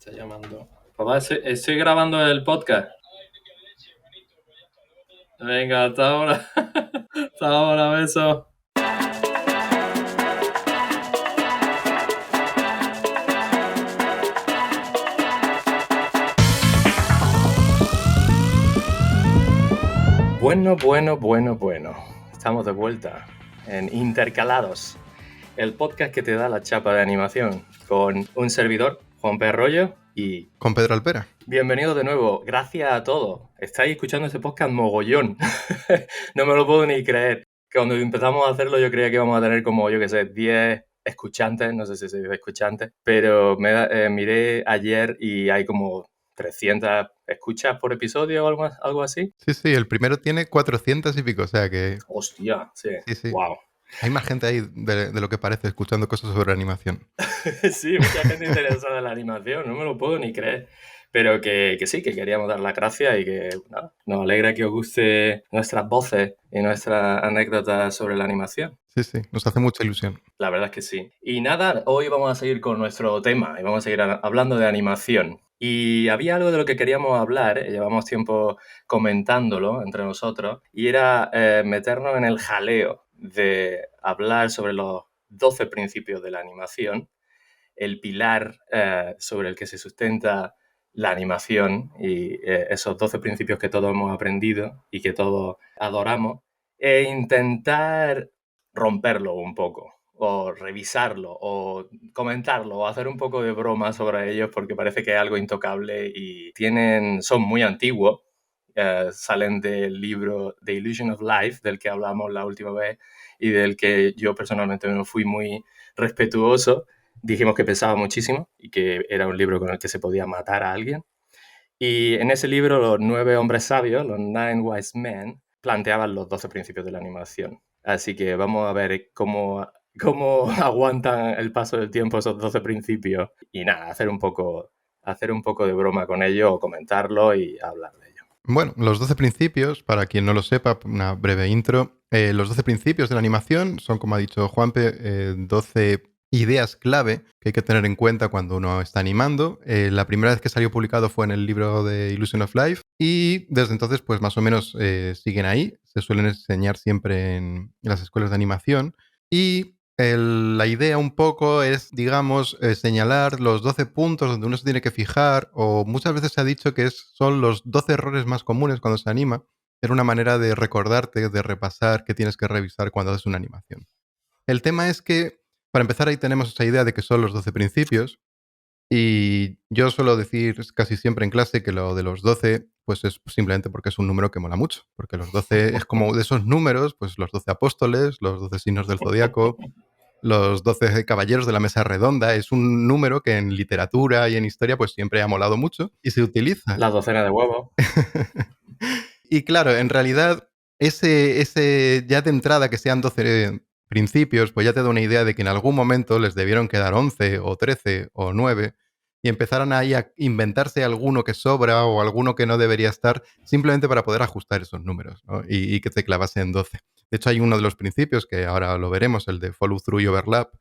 Está llamando. Papá, estoy grabando el podcast. Venga, hasta ahora. Hasta ahora, beso. Bueno. Estamos de vuelta en Intercalados, el podcast que te da la chapa de animación, con un servidor, Juan Perrollo, y con Pedro Alpera. Bienvenidos de nuevo, gracias a todos. Estáis escuchando ese podcast mogollón. No me lo puedo ni creer. Cuando empezamos a hacerlo yo creía que íbamos a tener como, yo qué sé, 10 escuchantes, no sé si se dice escuchantes, pero miré ayer y hay como 300 escuchas por episodio o algo así. Sí, el primero tiene 400 y pico, o sea que... Hostia, sí. Sí. Wow. Hay más gente ahí de lo que parece escuchando cosas sobre animación. Sí, mucha gente interesada en la animación, no me lo puedo ni creer. Pero que sí, que queríamos dar las gracias y que nada, nos alegra que os guste nuestras voces y nuestras anécdotas sobre la animación. Sí, nos hace mucha ilusión. La verdad es que sí. Y nada, hoy vamos a seguir con nuestro tema y vamos a seguir hablando de animación. Y había algo de lo que queríamos hablar, llevamos tiempo comentándolo entre nosotros, y era meternos en el jaleo de hablar sobre los 12 principios de la animación, el pilar sobre el que se sustenta la animación y esos 12 principios que todos hemos aprendido y que todos adoramos, e intentar romperlo un poco, o revisarlo, o comentarlo, o hacer un poco de broma sobre ellos, porque parece que es algo intocable y son muy antiguos. Salen del libro The Illusion of Life, del que hablamos la última vez y del que yo personalmente no fui muy respetuoso. Dijimos que pesaba muchísimo y que era un libro con el que se podía matar a alguien. Y en ese libro, los 9 hombres sabios, los Nine Wise Men, planteaban los 12 principios de la animación. Así que vamos a ver cómo aguantan el paso del tiempo esos 12 principios. Y nada, hacer un poco de broma con ello, o comentarlo y hablar de ello. Bueno, los 12 principios, para quien no lo sepa, una breve intro. Los 12 principios de la animación son, como ha dicho Juanpe, 12 ideas clave que hay que tener en cuenta cuando uno está animando. La primera vez que salió publicado fue en el libro de Illusion of Life y desde entonces pues más o menos siguen ahí. Se suelen enseñar siempre en las escuelas de animación y la idea un poco es, digamos, señalar los 12 puntos donde uno se tiene que fijar, o muchas veces se ha dicho que son los 12 errores más comunes cuando se anima. Era una manera de recordarte, de repasar qué tienes que revisar cuando haces una animación. El tema es que, para empezar, ahí tenemos esa idea de que son los 12 principios, y yo suelo decir casi siempre en clase que lo de los 12 pues es simplemente porque es un número que mola mucho, porque los 12 es como de esos números, pues los 12 apóstoles, los 12 signos del zodiaco, los 12 caballeros de la mesa redonda. Es un número que en literatura y en historia pues siempre ha molado mucho y se utiliza. La docena de huevos. Y claro, en realidad ese ya de entrada que sean 12 principios, pues ya te da una idea de que en algún momento les debieron quedar 11 o 13 o 9 y empezaron ahí a inventarse alguno que sobra o alguno que no debería estar simplemente para poder ajustar esos números, ¿no? Y que te clavase en 12. De hecho, hay uno de los principios que ahora lo veremos, el de follow through y overlap,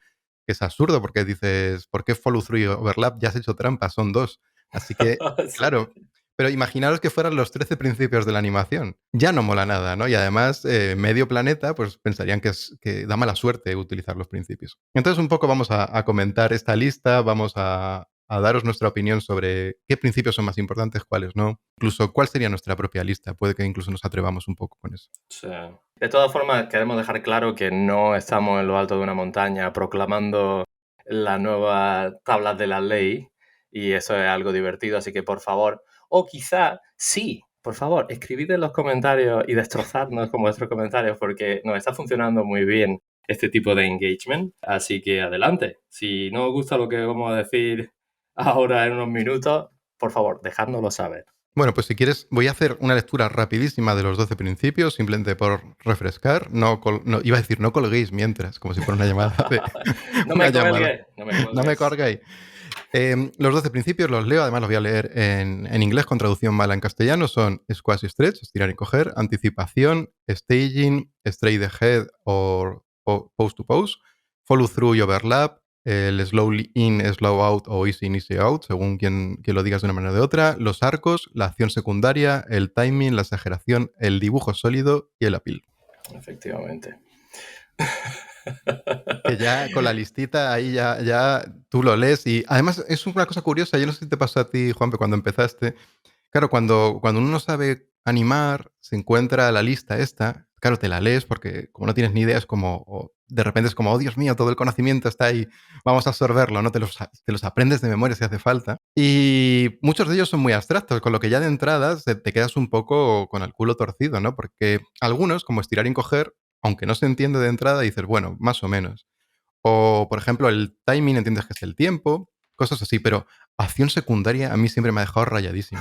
que es absurdo porque dices, ¿por qué follow through y overlap? Ya has hecho trampa, son 2. Así que, Sí. claro, pero imaginaros que fueran los 13 principios de la animación. Ya no mola nada, ¿no? Y además, medio planeta, pues pensarían que da mala suerte utilizar los principios. Entonces, un poco vamos a comentar esta lista, vamos a daros nuestra opinión sobre qué principios son más importantes, cuáles no. Incluso, cuál sería nuestra propia lista. Puede que incluso nos atrevamos un poco con eso. Sí. De todas formas, queremos dejar claro que no estamos en lo alto de una montaña proclamando la nueva tabla de la ley, y eso es algo divertido, así que por favor, o quizá sí, por favor, escribid en los comentarios y destrozadnos con vuestros comentarios, porque nos está funcionando muy bien este tipo de engagement, así que adelante. Si no os gusta lo que vamos a decir ahora en unos minutos, por favor, dejádnoslo saber. Bueno, pues si quieres, voy a hacer una lectura rapidísima de los 12 principios, simplemente por refrescar. Iba a decir, no colguéis mientras, como si fuera una llamada. No Una me llamada. cuelgues, no me cuelgues. No me colguéis. Los 12 principios los leo, además los voy a leer en inglés con traducción mala en castellano. Son squash y stretch, estirar y coger, anticipación, staging, straight ahead o pose to pose, follow through y overlap, el slow in, slow out o easy in, easy out, según quien lo digas de una manera o de otra, los arcos, la acción secundaria, el timing, la exageración, el dibujo sólido y el appeal. Efectivamente. Que ya con la listita ahí ya tú lo lees y además es una cosa curiosa, yo no sé si te pasó a ti, Juanpe, cuando empezaste. Claro, cuando uno no sabe animar, se encuentra la lista esta, claro, te la lees porque como no tienes ni idea, es como, de repente es como, oh Dios mío, todo el conocimiento está ahí, vamos a absorberlo, ¿no? Te los aprendes de memoria si hace falta. Y muchos de ellos son muy abstractos, con lo que ya de entrada te quedas un poco con el culo torcido, ¿no? Porque algunos, como estirar y encoger, aunque no se entiende de entrada, dices, bueno, más o menos. O, por ejemplo, el timing, entiendes que es el tiempo, cosas así, pero acción secundaria a mí siempre me ha dejado rayadísimo.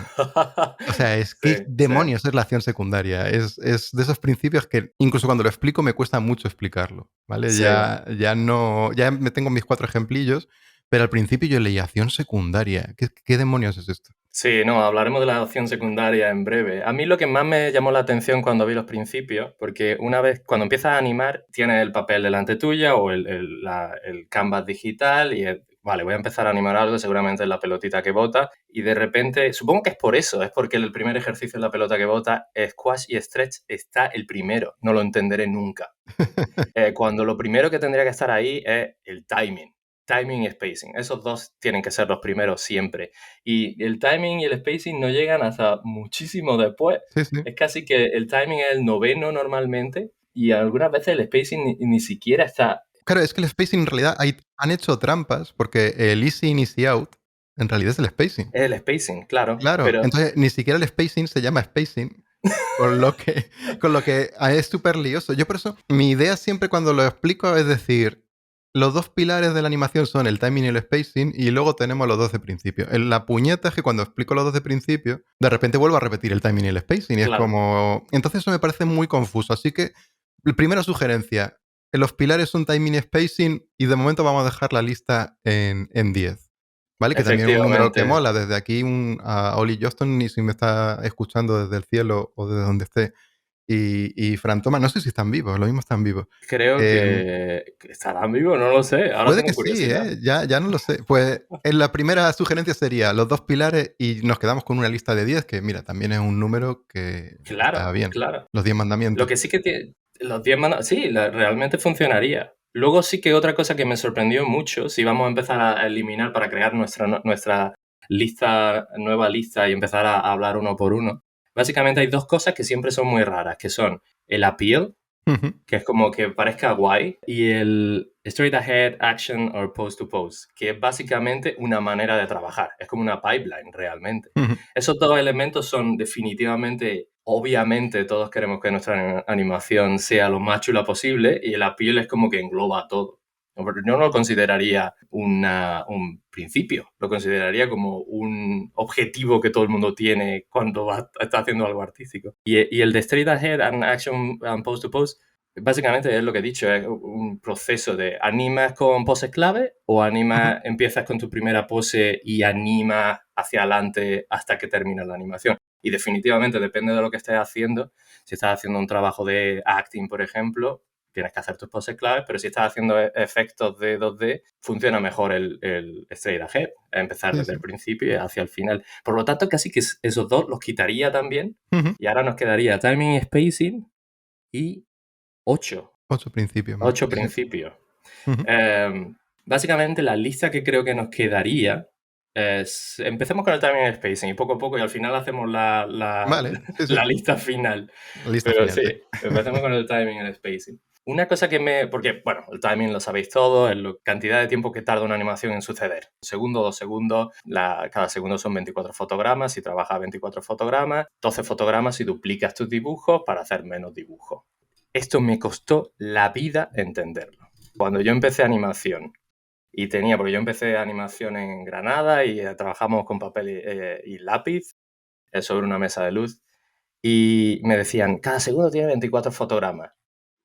O sea, es Sí, que sí. demonios es la acción secundaria. Es de esos principios que incluso cuando lo explico me cuesta mucho explicarlo, ¿vale? Sí. Ya no, ya me tengo mis 4 ejemplillos, pero al principio yo leía acción secundaria. ¿Qué demonios es esto? Sí, no, hablaremos de la opción secundaria en breve. A mí lo que más me llamó la atención cuando vi los principios, porque una vez, cuando empiezas a animar, tienes el papel delante tuya o el canvas digital y vale, voy a empezar a animar algo, seguramente es la pelotita que bota, y de repente, supongo que es por eso, es porque el primer ejercicio es la pelota que bota, squash y stretch está el primero, no lo entenderé nunca. Cuando lo primero que tendría que estar ahí es el timing. Timing y spacing. Esos dos tienen que ser los primeros siempre. Y el timing y el spacing no llegan hasta muchísimo después. Sí, sí. Es casi que el timing es el noveno normalmente y algunas veces el spacing ni siquiera está. Claro, es que el spacing en realidad han hecho trampas porque el easy in, easy out en realidad es el spacing. Es el spacing, claro. Claro, Pero entonces ni siquiera el spacing se llama spacing, con lo que, con lo que es súper lioso. Yo por eso, mi idea siempre cuando lo explico es decir, los dos pilares de la animación son el timing y el spacing, y luego tenemos los dos de principio. En la puñeta es que cuando explico los dos de principio, de repente vuelvo a repetir el timing y el spacing, y es claro, como... Entonces eso me parece muy confuso. Así que, primera sugerencia, los pilares son timing y spacing, y de momento vamos a dejar la lista en 10. ¿Vale? Que también es un número que efectivamente. mola. Desde aquí a Oli Johnston, ni si me está escuchando desde el cielo o desde donde esté. Y Fran Thomas, no sé si están vivos, lo mismo están vivos. Creo Eh, que estarán vivos, no lo sé. Ahora puede que tengo sí, curiosidad. ¿eh? Ya no lo sé. Pues en la primera sugerencia sería los dos pilares y nos quedamos con una lista de 10 que mira, también es un número que está Claro, bien. claro. Los 10 Lo mandamientos. que sí que tiene, los 10 mandamientos, sí, realmente funcionaría. Luego sí que otra cosa que me sorprendió mucho, si vamos a empezar a eliminar para crear nuestra lista, nueva lista y empezar a hablar uno por uno, básicamente hay dos cosas que siempre son muy raras, que son el appeal, Ujú, que es como que parezca guay, y el straight ahead action or pose to pose, que es básicamente una manera de trabajar, es como una pipeline realmente. ujú. Esos dos elementos son definitivamente, obviamente todos queremos que nuestra animación sea lo más chula posible y el appeal es como que engloba todo. Yo no lo consideraría un principio, lo consideraría como un objetivo que todo el mundo tiene cuando está haciendo algo artístico. Y el de straight ahead and action and pose to pose básicamente es lo que he dicho, es un proceso de animas con poses clave o Ujú. empiezas con tu primera pose y animas hacia adelante hasta que termina la animación. Y definitivamente depende de lo que estés haciendo. Si estás haciendo un trabajo de acting, por ejemplo, tienes que hacer tus poses claves, pero si estás haciendo efectos de 2D, funciona mejor el straight ahead, empezar Sí, desde sí. el principio y hacia el final. Por lo tanto, casi que esos dos los quitaría también Ujú. y ahora nos quedaría timing y spacing y 8. 8 principios más. 8 Sí, sí. principios. Ujú. Básicamente, la lista que creo que nos quedaría es... Empecemos con el timing and spacing y poco a poco y al final hacemos Vale, sí, sí. la lista final. Lista Pero final, sí, sí. empecemos con el timing and spacing. Una cosa que me... Porque, bueno, el timing lo sabéis todo, es la cantidad de tiempo que tarda una animación en suceder. Un segundo, 2 segundos, cada segundo son 24 fotogramas, si trabajas 24 fotogramas, 12 fotogramas si duplicas tus dibujos para hacer menos dibujos. Esto me costó la vida entenderlo. Cuando yo empecé animación y porque yo empecé animación en Granada y trabajamos con papel y lápiz sobre una mesa de luz y me decían, cada segundo tiene 24 fotogramas.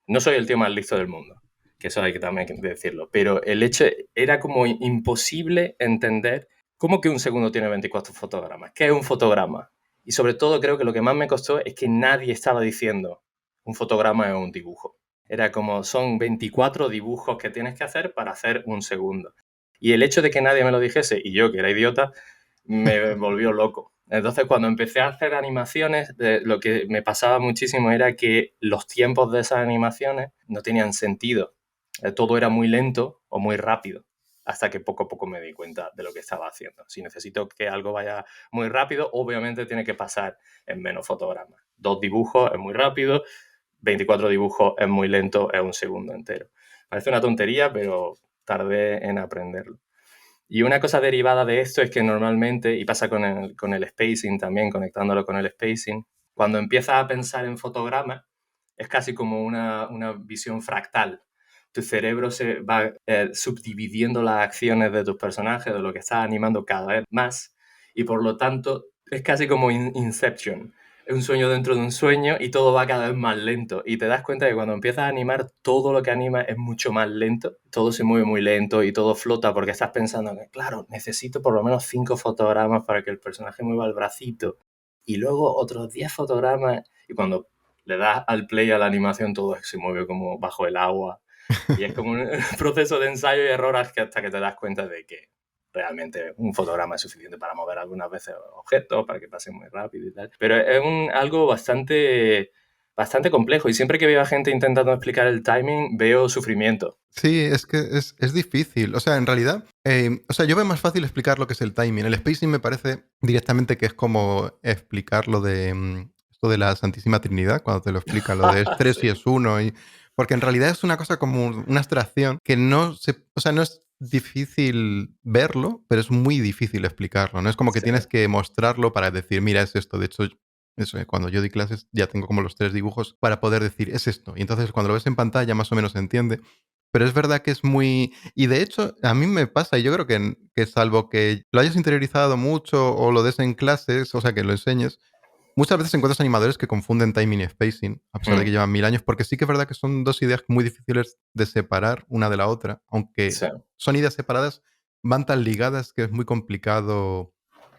No soy el tío más listo del mundo, que eso hay que también decirlo, pero el hecho era como imposible entender cómo que un segundo tiene 24 fotogramas. ¿Qué es un fotograma? Y sobre todo creo que lo que más me costó es que nadie estaba diciendo un fotograma es un dibujo. Era como son 24 dibujos que tienes que hacer para hacer un segundo. Y el hecho de que nadie me lo dijese, y yo, que era idiota, me volvió loco. Entonces, cuando empecé a hacer animaciones, lo que me pasaba muchísimo era que los tiempos de esas animaciones no tenían sentido. Todo era muy lento o muy rápido, hasta que poco a poco me di cuenta de lo que estaba haciendo. Si necesito que algo vaya muy rápido, obviamente tiene que pasar en menos fotogramas. 2 dibujos es muy rápido, 24 dibujos es muy lento, es un segundo entero. Parece una tontería, pero tardé en aprenderlo. Y una cosa derivada de esto es que normalmente, y pasa con el spacing también, conectándolo con el spacing, cuando empiezas a pensar en fotogramas, es casi como una visión fractal. Tu cerebro se va subdividiendo las acciones de tus personajes, de lo que estás animando cada vez más, y por lo tanto es casi como Inception. Es un sueño dentro de un sueño y todo va cada vez más lento. Y te das cuenta que cuando empiezas a animar, todo lo que anima es mucho más lento. Todo se mueve muy lento y todo flota porque estás pensando que, claro, necesito por lo menos 5 fotogramas para que el personaje mueva el bracito. Y luego otros 10 fotogramas. Y cuando le das al play a la animación, todo se mueve como bajo el agua. Y es como un proceso de ensayo y error hasta que te das cuenta de que realmente un fotograma es suficiente para mover algunas veces objetos, para que pase muy rápido y tal. Pero es algo bastante complejo y siempre que veo a gente intentando explicar el timing, veo sufrimiento. Sí, es que es difícil. O sea, en realidad, yo veo más fácil explicar lo que es el timing. El spacing me parece directamente que es como explicar lo de esto de la Santísima Trinidad, cuando te lo explica, lo de es tres y Sí, es uno. Porque en realidad es una cosa como una abstracción que no se. O sea, no es difícil verlo, pero es muy difícil explicarlo. No es como que sí. tienes que mostrarlo para decir, mira, es esto. De hecho, eso, cuando yo doy clases ya tengo como los 3 dibujos para poder decir, es esto. Y entonces cuando lo ves en pantalla más o menos se entiende. Pero es verdad que es muy. Y de hecho, a mí me pasa, y yo creo que salvo que lo hayas interiorizado mucho o lo des en clases, o sea, que lo enseñes, muchas veces encuentras animadores que confunden timing y spacing, a pesar de que Mm, llevan 1000 años, porque sí que es verdad que son dos ideas muy difíciles de separar una de la otra, aunque sí, son ideas separadas, van tan ligadas que es muy complicado.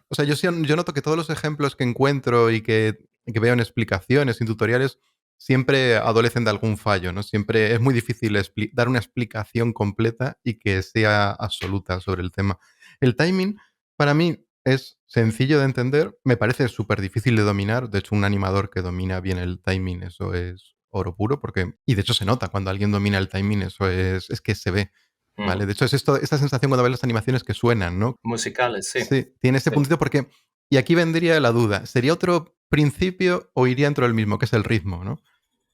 O sea, yo noto que todos los ejemplos que encuentro y que veo en explicaciones, en tutoriales, siempre adolecen de algún fallo, ¿no? Siempre es muy difícil dar una explicación completa y que sea absoluta sobre el tema. El timing, para mí, es sencillo de entender, me parece súper difícil de dominar. De hecho, un animador que domina bien el timing, eso es oro puro, porque. Y de hecho se nota cuando alguien domina el timing, eso es que se ve. ¿Vale? mm. De hecho, es esta sensación cuando ves las animaciones que suenan, ¿no? Musicales, sí, Sí, tiene ese sí, puntito porque. Y aquí vendría la duda: ¿sería otro principio o iría dentro del mismo, que es el ritmo, ¿no?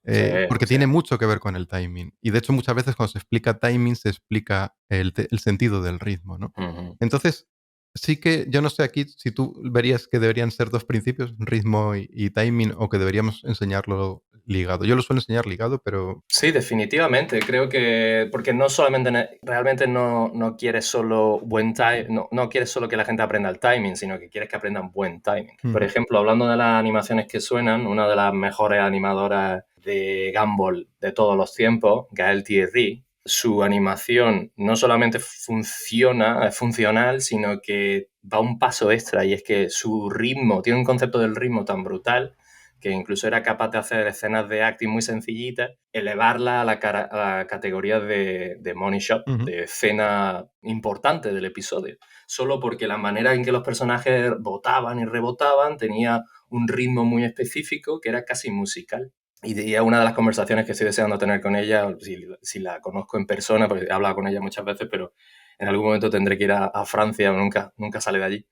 sí, Porque sí. tiene mucho que ver con el timing. Y de hecho, muchas veces cuando se explica timing, se explica el sentido del ritmo, ¿no? Ujú. Entonces, sí que yo no sé aquí si tú verías que deberían ser dos principios, ritmo y timing, o que deberíamos enseñarlo ligado. Yo lo suelo enseñar ligado, pero. Sí, definitivamente. Creo que porque no solamente realmente no quieres solo buen time, no quieres solo que la gente aprenda el timing, sino que quieres que aprendan buen timing. Por Ujú, ejemplo, hablando de las animaciones que suenan, una de las mejores animadoras de Gumball de todos los tiempos, Gael Thierry, su animación no solamente funciona, es funcional, sino que va un paso extra y es que su ritmo, tiene un concepto del ritmo tan brutal que incluso era capaz de hacer escenas de acting muy sencillitas, elevarla a la categoría de money shot, ujú. de escena importante del episodio, solo porque la manera en que los personajes botaban y rebotaban tenía un ritmo muy específico que era casi musical. Y es una de las conversaciones que estoy deseando tener con ella, si la conozco en persona, porque he hablado con ella muchas veces, pero en algún momento tendré que ir a Francia, nunca sale de allí.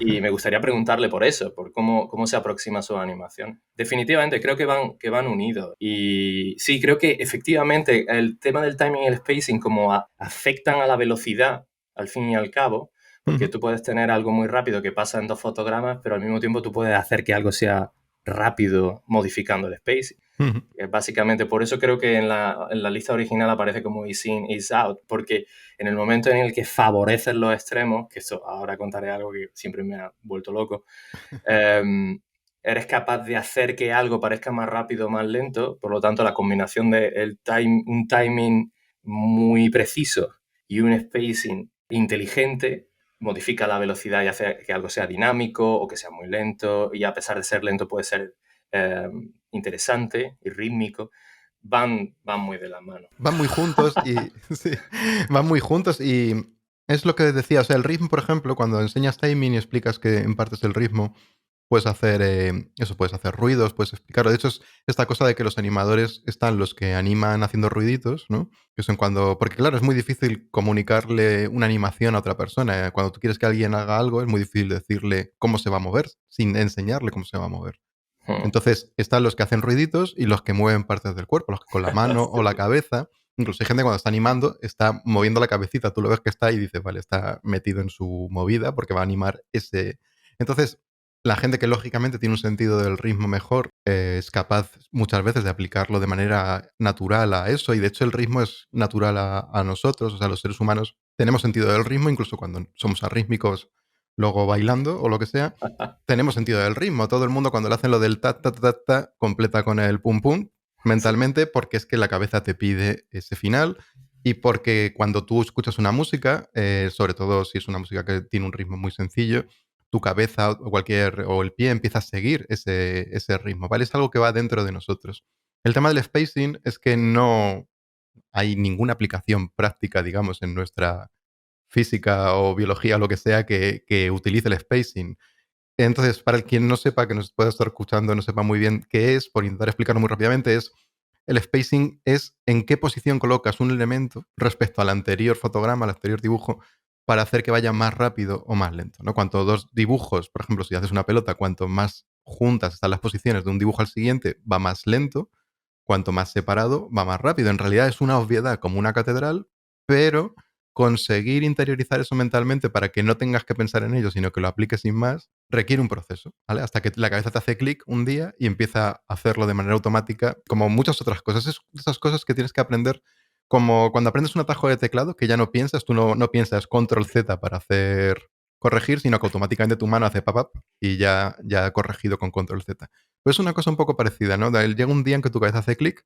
Y me gustaría preguntarle por eso, por cómo se aproxima su animación. Definitivamente, creo que van unidos. Y sí, creo que efectivamente el tema del timing y el spacing como afectan a la velocidad, al fin y al cabo, porque Ujú, tú puedes tener algo muy rápido que pasa en 2 fotogramas, pero al mismo tiempo tú puedes hacer que algo sea rápido modificando el spacing. ujú. Básicamente, por eso creo que en la lista original aparece como is in, is out, porque en el momento en el que favoreces los extremos, que esto ahora contaré algo que siempre me ha vuelto loco, em, eres capaz de hacer que algo parezca más rápido o más lento, por lo tanto la combinación de un timing muy preciso y un spacing inteligente modifica la velocidad y hace que algo sea dinámico o que sea muy lento, y a pesar de ser lento puede ser interesante y rítmico, van muy de la mano. Van muy juntos y. Sí, van muy juntos y. Es lo que decía, o sea, el ritmo, por ejemplo, cuando enseñas timing y explicas que en parte es el ritmo, puedes hacer eso, puedes hacer ruidos, puedes explicarlo. De hecho, es esta cosa de que los animadores están los que animan haciendo ruiditos, ¿no? Que son cuando. Porque, claro, es muy difícil comunicarle una animación a otra persona. Cuando tú quieres que alguien haga algo, es muy difícil decirle cómo se va a mover, sin enseñarle cómo se va a mover. Hmm. Entonces, están los que hacen ruiditos y los que mueven partes del cuerpo, los que con la mano o la Sí. cabeza. Incluso hay gente cuando está animando, está moviendo la cabecita. Tú lo ves que está y dices, vale, está metido en su movida porque va a animar ese. Entonces, la gente que lógicamente tiene un sentido del ritmo mejor es capaz muchas veces de aplicarlo de manera natural a eso. Y de hecho, el ritmo es natural a nosotros. O sea, los seres humanos tenemos sentido del ritmo, incluso cuando somos arrítmicos, luego bailando o lo que sea tenemos sentido del ritmo. Todo el mundo cuando le hacen lo del ta, ta, ta, ta, ta, completa con el pum pum Sí. mentalmente porque es que la cabeza te pide ese final y porque cuando tú escuchas una música, sobre todo si es una música que tiene un ritmo muy sencillo, tu cabeza o cualquier o el pie empieza a seguir ese ritmo, ¿vale? Es algo que va dentro de nosotros. El tema del spacing es que no hay ninguna aplicación práctica, digamos, en nuestra física o biología o lo que sea que utilice el spacing. Entonces, para el quien no sepa, que nos pueda estar escuchando, no sepa muy bien qué es, por intentar explicarlo muy rápidamente, es el spacing es en qué posición colocas un elemento respecto al anterior fotograma, al anterior dibujo, para hacer que vaya más rápido o más lento, ¿no? Cuanto dos dibujos, por ejemplo, si haces una pelota, cuanto más juntas están las posiciones de un dibujo al siguiente, va más lento, cuanto más separado, va más rápido. En realidad es una obviedad como una catedral, pero conseguir interiorizar eso mentalmente para que no tengas que pensar en ello, sino que lo apliques sin más, requiere un proceso, ¿vale? Hasta que la cabeza te hace clic un día y empieza a hacerlo de manera automática, como muchas otras cosas. Es esas cosas que tienes que aprender, como cuando aprendes un atajo de teclado, que ya no piensas, tú no piensas control Z para hacer corregir, sino que automáticamente tu mano hace pap y ya ha corregido con control Z. Pues es una cosa un poco parecida, ¿no? Llega un día en que tu cabeza hace clic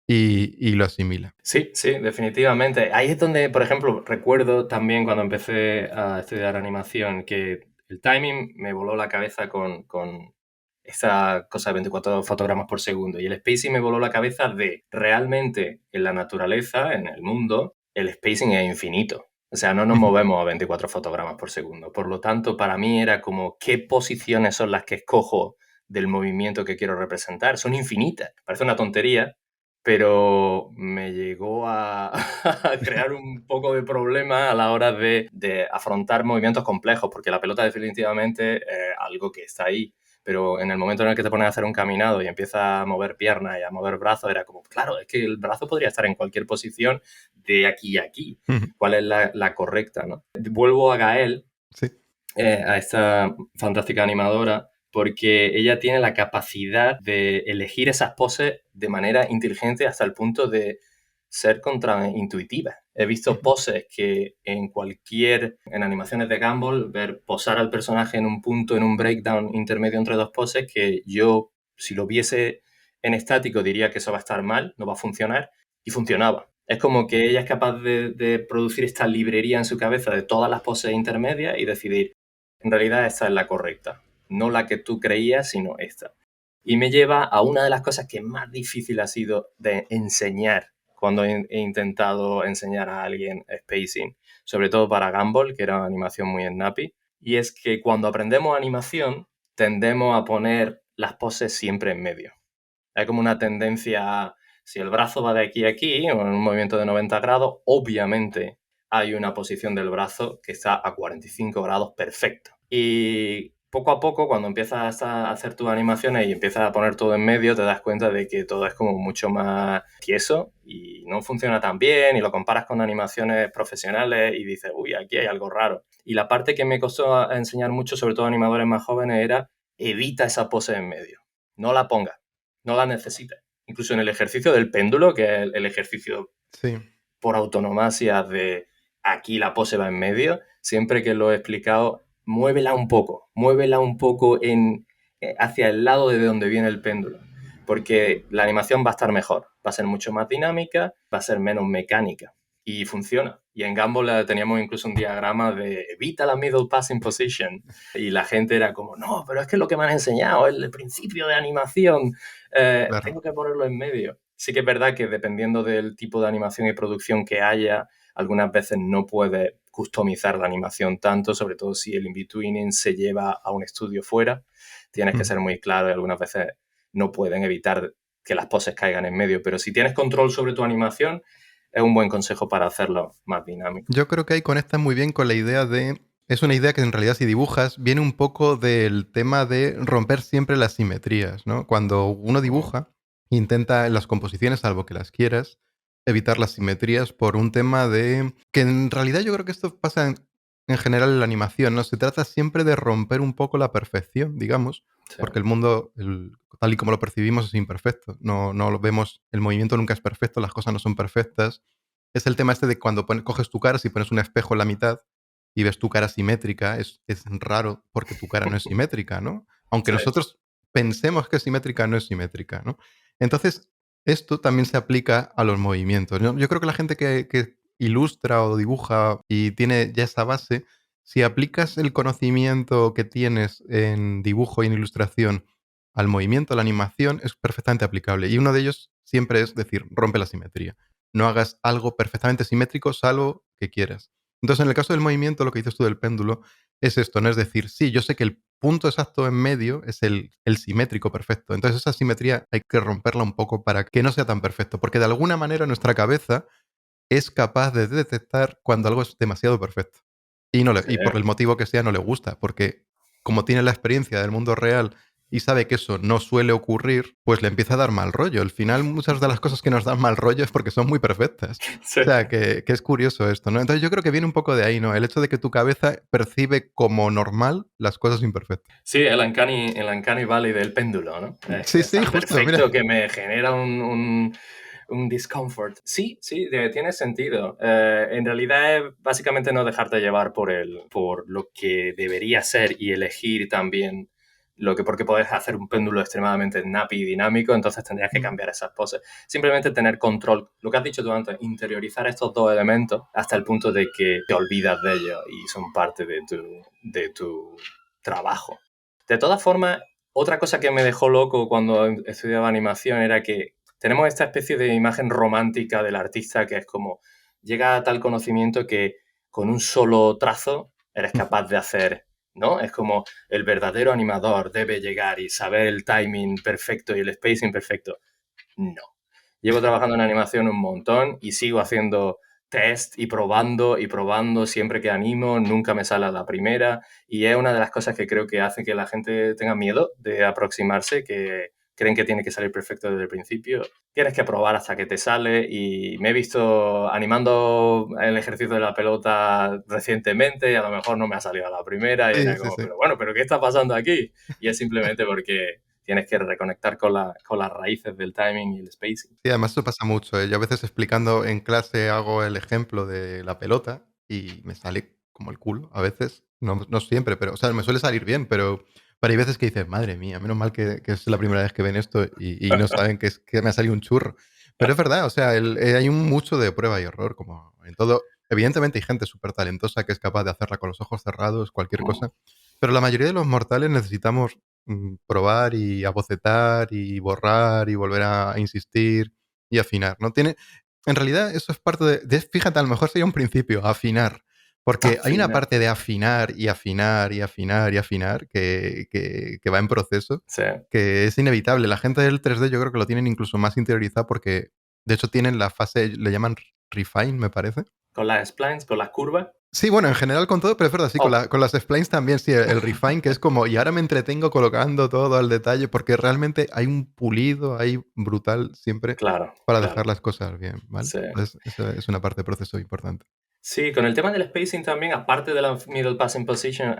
y lo asimila. Sí, sí, definitivamente. Ahí es donde, por ejemplo, recuerdo también cuando empecé a estudiar animación que el timing me voló la cabeza con esa cosa de 24 fotogramas por segundo y el spacing me voló la cabeza de realmente en la naturaleza, en el mundo, el spacing es infinito. O sea, no nos movemos a 24 fotogramas por segundo. Por lo tanto, para mí era como qué posiciones son las que escojo del movimiento que quiero representar. Son infinitas. Parece una tontería, pero me llegó a, a crear un poco de problema a la hora de afrontar movimientos complejos, porque la pelota definitivamente es algo que está ahí, pero en el momento en el que te pones a hacer un caminado y empiezas a mover piernas y a mover brazos, era como, claro, es que el brazo podría estar en cualquier posición de aquí a aquí. ¿Cuál es la correcta, no? Vuelvo a Gael, Sí. a esta fantástica animadora, porque ella tiene la capacidad de elegir esas poses de manera inteligente hasta el punto de ser contraintuitiva. He visto poses que en animaciones de Gumball, ver posar al personaje en un punto, en un breakdown intermedio entre dos poses, que yo, si lo viese en estático, diría que eso va a estar mal, no va a funcionar, y funcionaba. Es como que ella es capaz de producir esta librería en su cabeza de todas las poses intermedias y decidir, en realidad esta es la correcta, no la que tú creías, sino esta. Y me lleva a una de las cosas que más difícil ha sido de enseñar cuando he intentado enseñar a alguien spacing, sobre todo para Gumball, que era una animación muy snappy, y es que cuando aprendemos animación tendemos a poner las poses siempre en medio. Hay como una tendencia, si el brazo va de aquí a aquí, o en un movimiento de 90 grados, obviamente hay una posición del brazo que está a 45 grados perfecto. Y poco a poco, cuando empiezas a hacer tus animaciones y empiezas a poner todo en medio, te das cuenta de que todo es como mucho más tieso y no funciona tan bien y lo comparas con animaciones profesionales y dices, uy, aquí hay algo raro. Y la parte que me costó enseñar mucho, sobre todo a animadores más jóvenes, era evita esa pose en medio. No la pongas, no la necesitas. Incluso en el ejercicio del péndulo, que es el ejercicio Sí. por autonomasia de aquí la pose va en medio, siempre que lo he explicado, muévela un poco hacia el lado de donde viene el péndulo, porque la animación va a estar mejor, va a ser mucho más dinámica, va a ser menos mecánica y funciona. Y en Gumball teníamos incluso un diagrama de evita la middle passing position y la gente era como, no, pero es que es lo que me han enseñado, es el principio de animación, Claro. tengo que ponerlo en medio. Sí que es verdad que dependiendo del tipo de animación y producción que haya, algunas veces no puedes customizar la animación tanto, sobre todo si el in-betweening se lleva a un estudio fuera. Tienes que ser muy claro y algunas veces no pueden evitar que las poses caigan en medio, pero si tienes control sobre tu animación, es un buen consejo para hacerlo más dinámico. Yo creo que ahí conecta muy bien con la idea de... Es una idea que en realidad si dibujas viene un poco del tema de romper siempre las simetrías, ¿no? Cuando uno dibuja, intenta en las composiciones, salvo que las quieras, evitar las simetrías por un tema de... Que en realidad yo creo que esto pasa en general en la animación, ¿no? Se trata siempre de romper un poco la perfección, digamos, Sí. porque el mundo, tal y como lo percibimos, es imperfecto. No lo vemos, el movimiento nunca es perfecto, las cosas no son perfectas. Es el tema este de cuando coges tu cara, si pones un espejo en la mitad y ves tu cara simétrica, es raro porque tu cara no es simétrica, ¿no? Aunque Sí. nosotros pensemos que es simétrica, no es simétrica, ¿no? Entonces, esto también se aplica a los movimientos, ¿no? Yo creo que la gente que ilustra o dibuja y tiene ya esa base, si aplicas el conocimiento que tienes en dibujo y en ilustración al movimiento, a la animación, es perfectamente aplicable. Y uno de ellos siempre es decir, rompe la simetría. No hagas algo perfectamente simétrico salvo que quieras. Entonces, en el caso del movimiento, lo que dices tú del péndulo es esto, ¿no? Es decir, sí, yo sé que el punto exacto en medio es el simétrico perfecto. Entonces, esa simetría hay que romperla un poco para que no sea tan perfecto, porque de alguna manera nuestra cabeza es capaz de detectar cuando algo es demasiado perfecto. Y por el motivo que sea no le gusta, porque como tiene la experiencia del mundo real y sabe que eso no suele ocurrir, pues le empieza a dar mal rollo. Al final muchas de las cosas que nos dan mal rollo es porque son muy perfectas. Sí. O sea, que es curioso esto, ¿no? Entonces yo creo que viene un poco de ahí, ¿no? El hecho de que tu cabeza percibe como normal las cosas imperfectas. Sí, el uncanny valley del péndulo, ¿no? Es Sí, que sí, está justo, mira. perfecto, que me genera un discomfort. Sí, sí, tiene sentido. En realidad es básicamente no dejarte llevar por lo que debería ser y elegir también porque puedes hacer un péndulo extremadamente snappy y dinámico, entonces tendrías que cambiar esas poses. Simplemente tener control, lo que has dicho tú antes, interiorizar estos dos elementos hasta el punto de que te olvidas de ellos y son parte de tu trabajo. De todas formas, otra cosa que me dejó loco cuando estudiaba animación era que tenemos esta especie de imagen romántica del artista que es como llega a tal conocimiento que con un solo trazo eres capaz de hacer, ¿no? Es como el verdadero animador debe llegar y saber el timing perfecto y el spacing perfecto. No. Llevo trabajando en animación un montón y sigo haciendo test y probando siempre que animo, nunca me sale a la primera y es una de las cosas que creo que hace que la gente tenga miedo de aproximarse, que creen que tiene que salir perfecto desde el principio. Tienes que probar hasta que te sale y me he visto animando el ejercicio de la pelota recientemente y a lo mejor no me ha salido a la primera y Sí, era sí, como, sí. pero bueno, ¿pero qué está pasando aquí? Y es simplemente porque tienes que reconectar con las raíces del timing y el spacing. Sí, además eso pasa mucho, ¿eh? Yo a veces explicando en clase hago el ejemplo de la pelota y me sale como el culo a veces. No siempre, pero, o sea, me suele salir bien, pero hay veces que dices, madre mía, menos mal que es la primera vez que ven esto y no saben que me ha salido un churro. Pero es verdad, o sea, hay un mucho de prueba y error, como en todo. Evidentemente hay gente súper talentosa que es capaz de hacerla con los ojos cerrados, cualquier cosa, pero la mayoría de los mortales necesitamos probar y abocetar y borrar y volver a insistir y afinar, ¿no? En realidad eso es parte fíjate, a lo mejor sería un principio, afinar, porque hay una Afinar. parte de afinar y afinar y afinar y afinar que va en proceso, Sí. que es inevitable. La gente del 3D yo creo que lo tienen incluso más interiorizado porque, de hecho, tienen la fase, le llaman refine, me parece. Con las splines, con las curvas. Sí, bueno, en general con todo, pero es verdad, sí, Oh, con las splines también, sí, el refine, que es como, y ahora me entretengo colocando todo al detalle, porque realmente hay un pulido ahí brutal siempre claro, para claro. dejar las cosas bien, ¿vale? Sí. Entonces, eso es una parte de proceso importante. Sí, con el tema del spacing también, aparte de la middle passing position,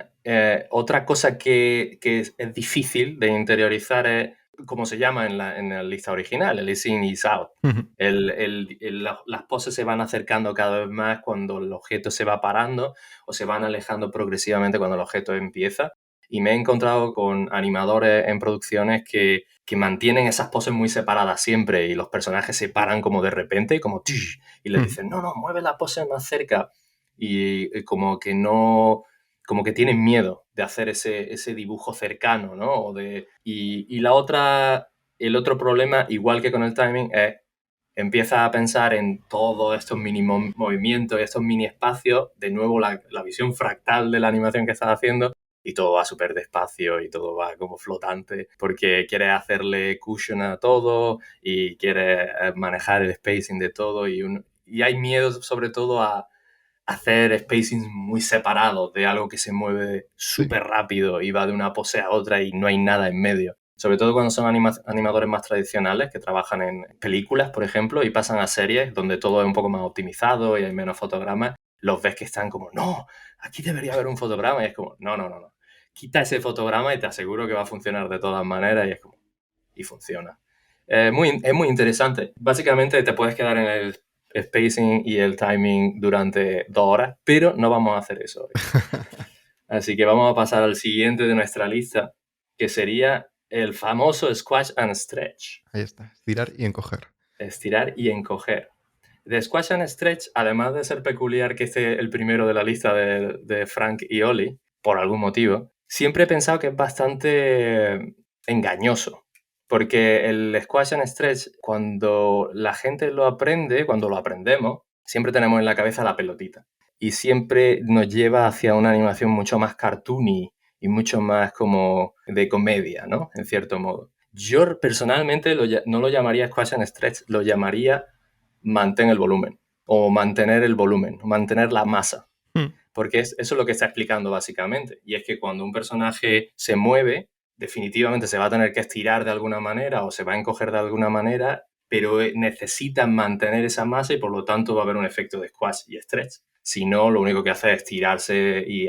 otra cosa que es difícil de interiorizar es, como se llama en la lista original, el ease in, ease out. Ujú. Las poses se van acercando cada vez más cuando el objeto se va parando o se van alejando progresivamente cuando el objeto empieza. Y me he encontrado con animadores en producciones que mantienen esas poses muy separadas siempre y los personajes se paran como de repente, como ¡tish! Y les Ujú. dicen, no, no, mueve la pose más cerca. Y como que no, como que tienen miedo de hacer ese dibujo cercano, ¿no? Y el otro problema, igual que con el timing, es empiezas a pensar en todos estos mini movimientos y estos mini espacios, de nuevo la visión fractal de la animación que estás haciendo, y todo va súper despacio y todo va como flotante, porque quieres hacerle cushion a todo y quieres manejar el spacing de todo, y hay miedo sobre todo a hacer spacings muy separados de algo que se mueve Sí. súper rápido y va de una pose a otra y no hay nada en medio. Sobre todo cuando son animadores más tradicionales que trabajan en películas, por ejemplo, y pasan a series donde todo es un poco más optimizado y hay menos fotogramas, los ves que están como, no, aquí debería haber un fotograma, y es como, no, no, no, no. Quita ese fotograma y te aseguro que va a funcionar de todas maneras, y es como, y funciona. Es muy interesante. Básicamente te puedes quedar en el spacing y el timing durante 2 horas, pero no vamos a hacer eso hoy. Así que vamos a pasar al siguiente de nuestra lista, que sería el famoso squash and stretch, Ahí está, estirar y encoger. estirar y encoger. De squash and stretch, además de ser peculiar que esté el primero de la lista de Frank y Oli, por algún motivo, siempre he pensado que es bastante engañoso. Porque el squash and stretch, cuando la gente lo aprende, cuando lo aprendemos, siempre tenemos en la cabeza la pelotita. Y siempre nos lleva hacia una animación mucho más cartoony y mucho más como de comedia, ¿no? En cierto modo. Yo personalmente no lo llamaría squash and stretch, lo llamaría mantén el volumen o mantener el volumen, mantener la masa. Mm. Porque eso es lo que está explicando básicamente. Y es que cuando un personaje se mueve, definitivamente se va a tener que estirar de alguna manera o se va a encoger de alguna manera, pero necesita mantener esa masa y por lo tanto va a haber un efecto de squash y stretch. Si no, lo único que hace es tirarse y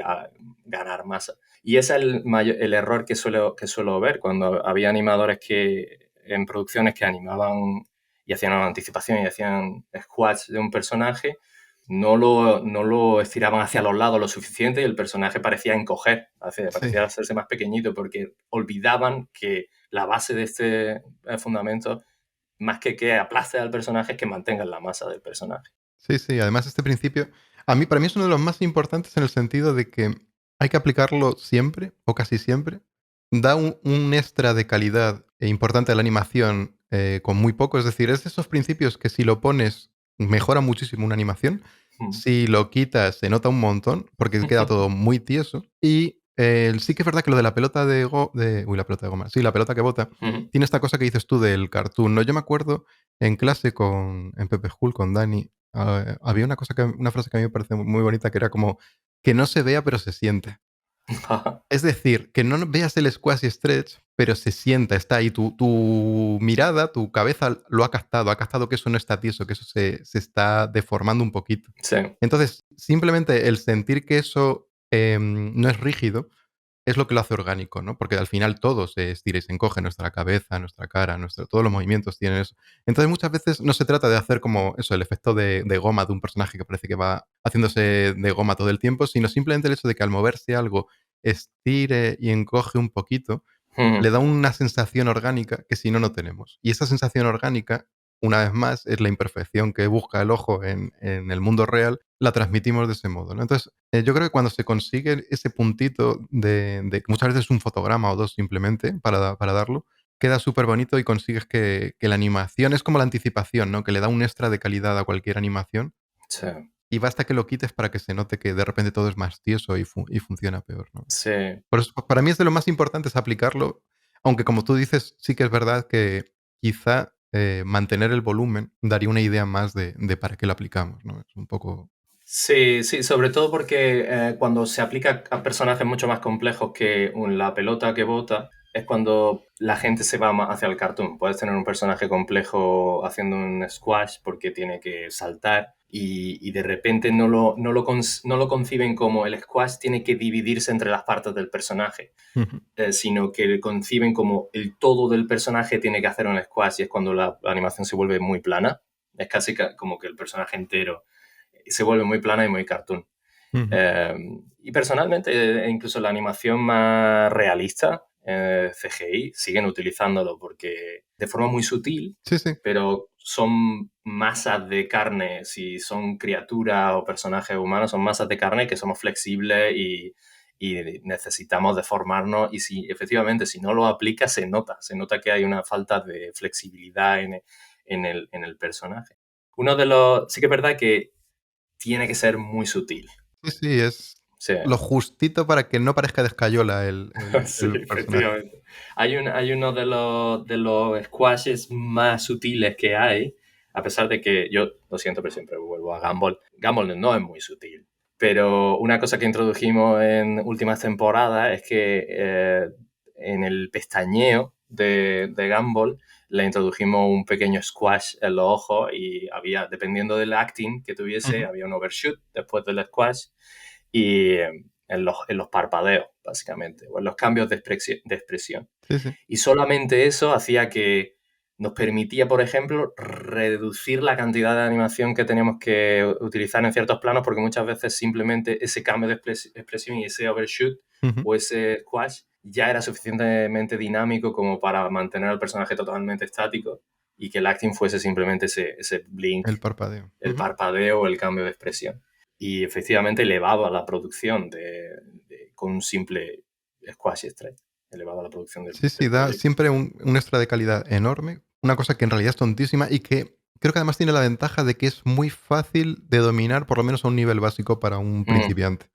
ganar masa. Y ese es el error que suelo ver cuando había animadores que en producciones que animaban y hacían una anticipación y hacían squash de un personaje, no lo estiraban hacia los lados lo suficiente y el personaje parecía encoger, Sí. parecía hacerse más pequeñito porque olvidaban que la base de este fundamento, más que aplaste al personaje, es que mantengan la masa del personaje. Sí, sí. Además, este principio, para mí es uno de los más importantes en el sentido de que hay que aplicarlo siempre, o casi siempre. Da un extra de calidad importante a la animación con muy poco. Es decir, es de esos principios que si lo pones, mejora muchísimo una animación. Si lo quitas, se nota un montón, porque queda todo muy tieso. Y sí que es verdad que lo de la pelota uy, la pelota de goma. Sí, la pelota que bota. Tiene esta cosa que dices tú del cartoon, ¿no? Yo me acuerdo en clase en Pepe School con Dani, había una frase que a mí me parece muy bonita, que era como que no se vea pero se siente. Es decir, que no veas el squash y stretch, pero se sienta, está ahí. Tu mirada, tu cabeza lo ha captado que eso no está tieso, que eso se está deformando un poquito. Sí, Entonces, simplemente el sentir que eso no es rígido es lo que lo hace orgánico, ¿no? Porque al final todo se estira y se encoge, nuestra cabeza, nuestra cara, todos los movimientos tienen eso. Entonces muchas veces no se trata de hacer como eso, el efecto de goma de un personaje que parece que va haciéndose de goma todo el tiempo, sino simplemente el hecho de que al moverse algo estire y encoge un poquito, le da una sensación orgánica que si no, no tenemos. Y esa sensación orgánica, una vez más, es la imperfección que busca el ojo en el mundo real, la transmitimos de ese modo, ¿no? Entonces, yo creo que cuando se consigue ese puntito de muchas veces un fotograma o dos simplemente para darlo, queda súper bonito y consigues que la animación es como la anticipación, ¿no? Que le da un extra de calidad a cualquier animación sí, y basta que lo quites para que se note que de repente todo es más tieso y funciona peor, ¿no? sí. Por eso, para mí es de lo más importante es aplicarlo, aunque como tú dices, sí que es verdad que quizá mantener el volumen daría una idea más de para qué lo aplicamos, ¿no? Es un poco... Sí, sí, sobre todo porque cuando se aplica a personajes mucho más complejos que la pelota que bota, es cuando la gente se va más hacia el cartoon. Puedes tener un personaje complejo haciendo un squash porque tiene que saltar y de repente no lo conciben como el squash tiene que dividirse entre las partes del personaje, Ujú, sino que conciben como el todo del personaje tiene que hacer un squash y es cuando la animación se vuelve muy plana. Es casi como que el personaje entero se vuelve muy plana y muy cartoon. ujú. Eh, y personalmente, incluso la animación más realista, CGI, siguen utilizándolo porque de forma muy sutil, Sí, sí. pero son masas de carne. Si son criaturas o personajes humanos, son masas de carne que somos flexibles y necesitamos deformarnos. Y si efectivamente, si no lo aplicas, se nota que hay una falta de flexibilidad en el personaje. Uno de los... Sí que es verdad que tiene que ser muy sutil. Sí, sí, es Sí, lo justito para que no parezca de escayola sí, el personaje. efectivamente. Hay uno de los squashes más sutiles que hay, a pesar de que yo, lo siento, pero siempre vuelvo a Gumball. Gumball no es muy sutil. Pero una cosa que introdujimos en últimas temporadas es que en el pestañeo de Gumball le introdujimos un pequeño squash en los ojos y había, dependiendo del acting que tuviese, Ujú. había un overshoot después del squash y en los parpadeos, básicamente, o en los cambios de expresión. Sí, sí. Y solamente eso hacía que nos permitía, por ejemplo, reducir la cantidad de animación que teníamos que utilizar en ciertos planos, porque muchas veces simplemente ese cambio de expresión y ese overshoot Ujú. o ese squash ya era suficientemente dinámico como para mantener al personaje totalmente estático y que el acting fuese simplemente ese blink, El parpadeo. el Ujú. parpadeo o el cambio de expresión. Y efectivamente elevaba la producción con un simple squash y stretch, elevaba la producción Sí, sí, del da proyecto. siempre un extra de calidad enorme. Una cosa que en realidad es tontísima y que creo que además tiene la ventaja de que es muy fácil de dominar, por lo menos a un nivel básico para un Mm, principiante.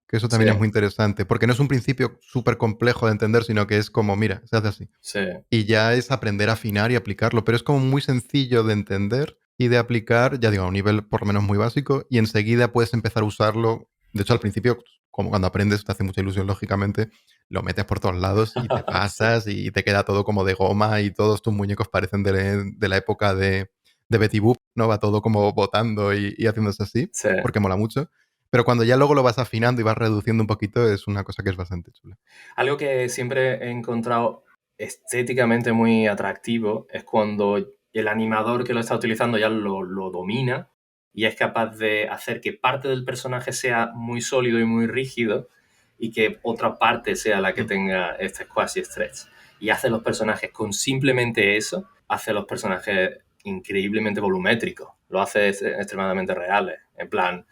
Que eso sí, también es muy interesante, porque no es un principio súper complejo de entender, sino que es como, mira, se hace así. sí, Y ya es aprender a afinar y aplicarlo, pero es como muy sencillo de entender y de aplicar, ya digo, a un nivel por lo menos muy básico, y enseguida puedes empezar a usarlo. De hecho, al principio, como cuando aprendes, te hace mucha ilusión, lógicamente, lo metes por todos lados y te sí, pasas y te queda todo como de goma y todos tus muñecos parecen de la época de Betty Boop, ¿no? Va todo como botando y haciéndose así, sí. porque mola mucho. Pero cuando ya luego lo vas afinando y vas reduciendo un poquito, es una cosa que es bastante chula. Algo que siempre he encontrado estéticamente muy atractivo es cuando el animador que lo está utilizando ya lo domina y es capaz de hacer que parte del personaje sea muy sólido y muy rígido y que otra parte sea la que Mm. tenga este quasi stretch. Y hace los personajes con simplemente eso, hace los personajes increíblemente volumétricos, lo hace extremadamente reales. En plan,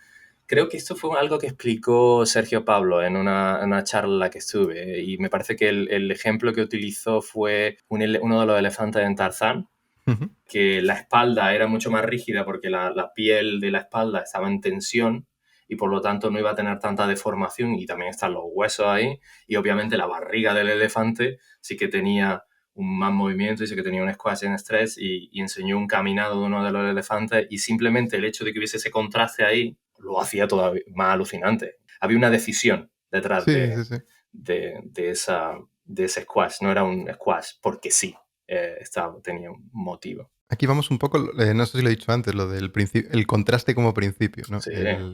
creo que esto fue algo que explicó Sergio Pablo en una charla que estuve y me parece que el ejemplo que utilizó fue uno de los elefantes en Tarzán, Ujú. que la espalda era mucho más rígida porque la piel de la espalda estaba en tensión y por lo tanto no iba a tener tanta deformación y también están los huesos ahí y obviamente la barriga del elefante sí que tenía un más movimiento y sí que tenía un squash en estrés y enseñó un caminado de uno de los elefantes y simplemente el hecho de que hubiese ese contraste ahí lo hacía todavía más alucinante. Había una decisión detrás Sí, sí, sí. de de ese squash, no era un squash porque sí, tenía un motivo. Aquí vamos un poco, no sé si lo he dicho antes, lo del el contraste como principio, ¿no? Sí,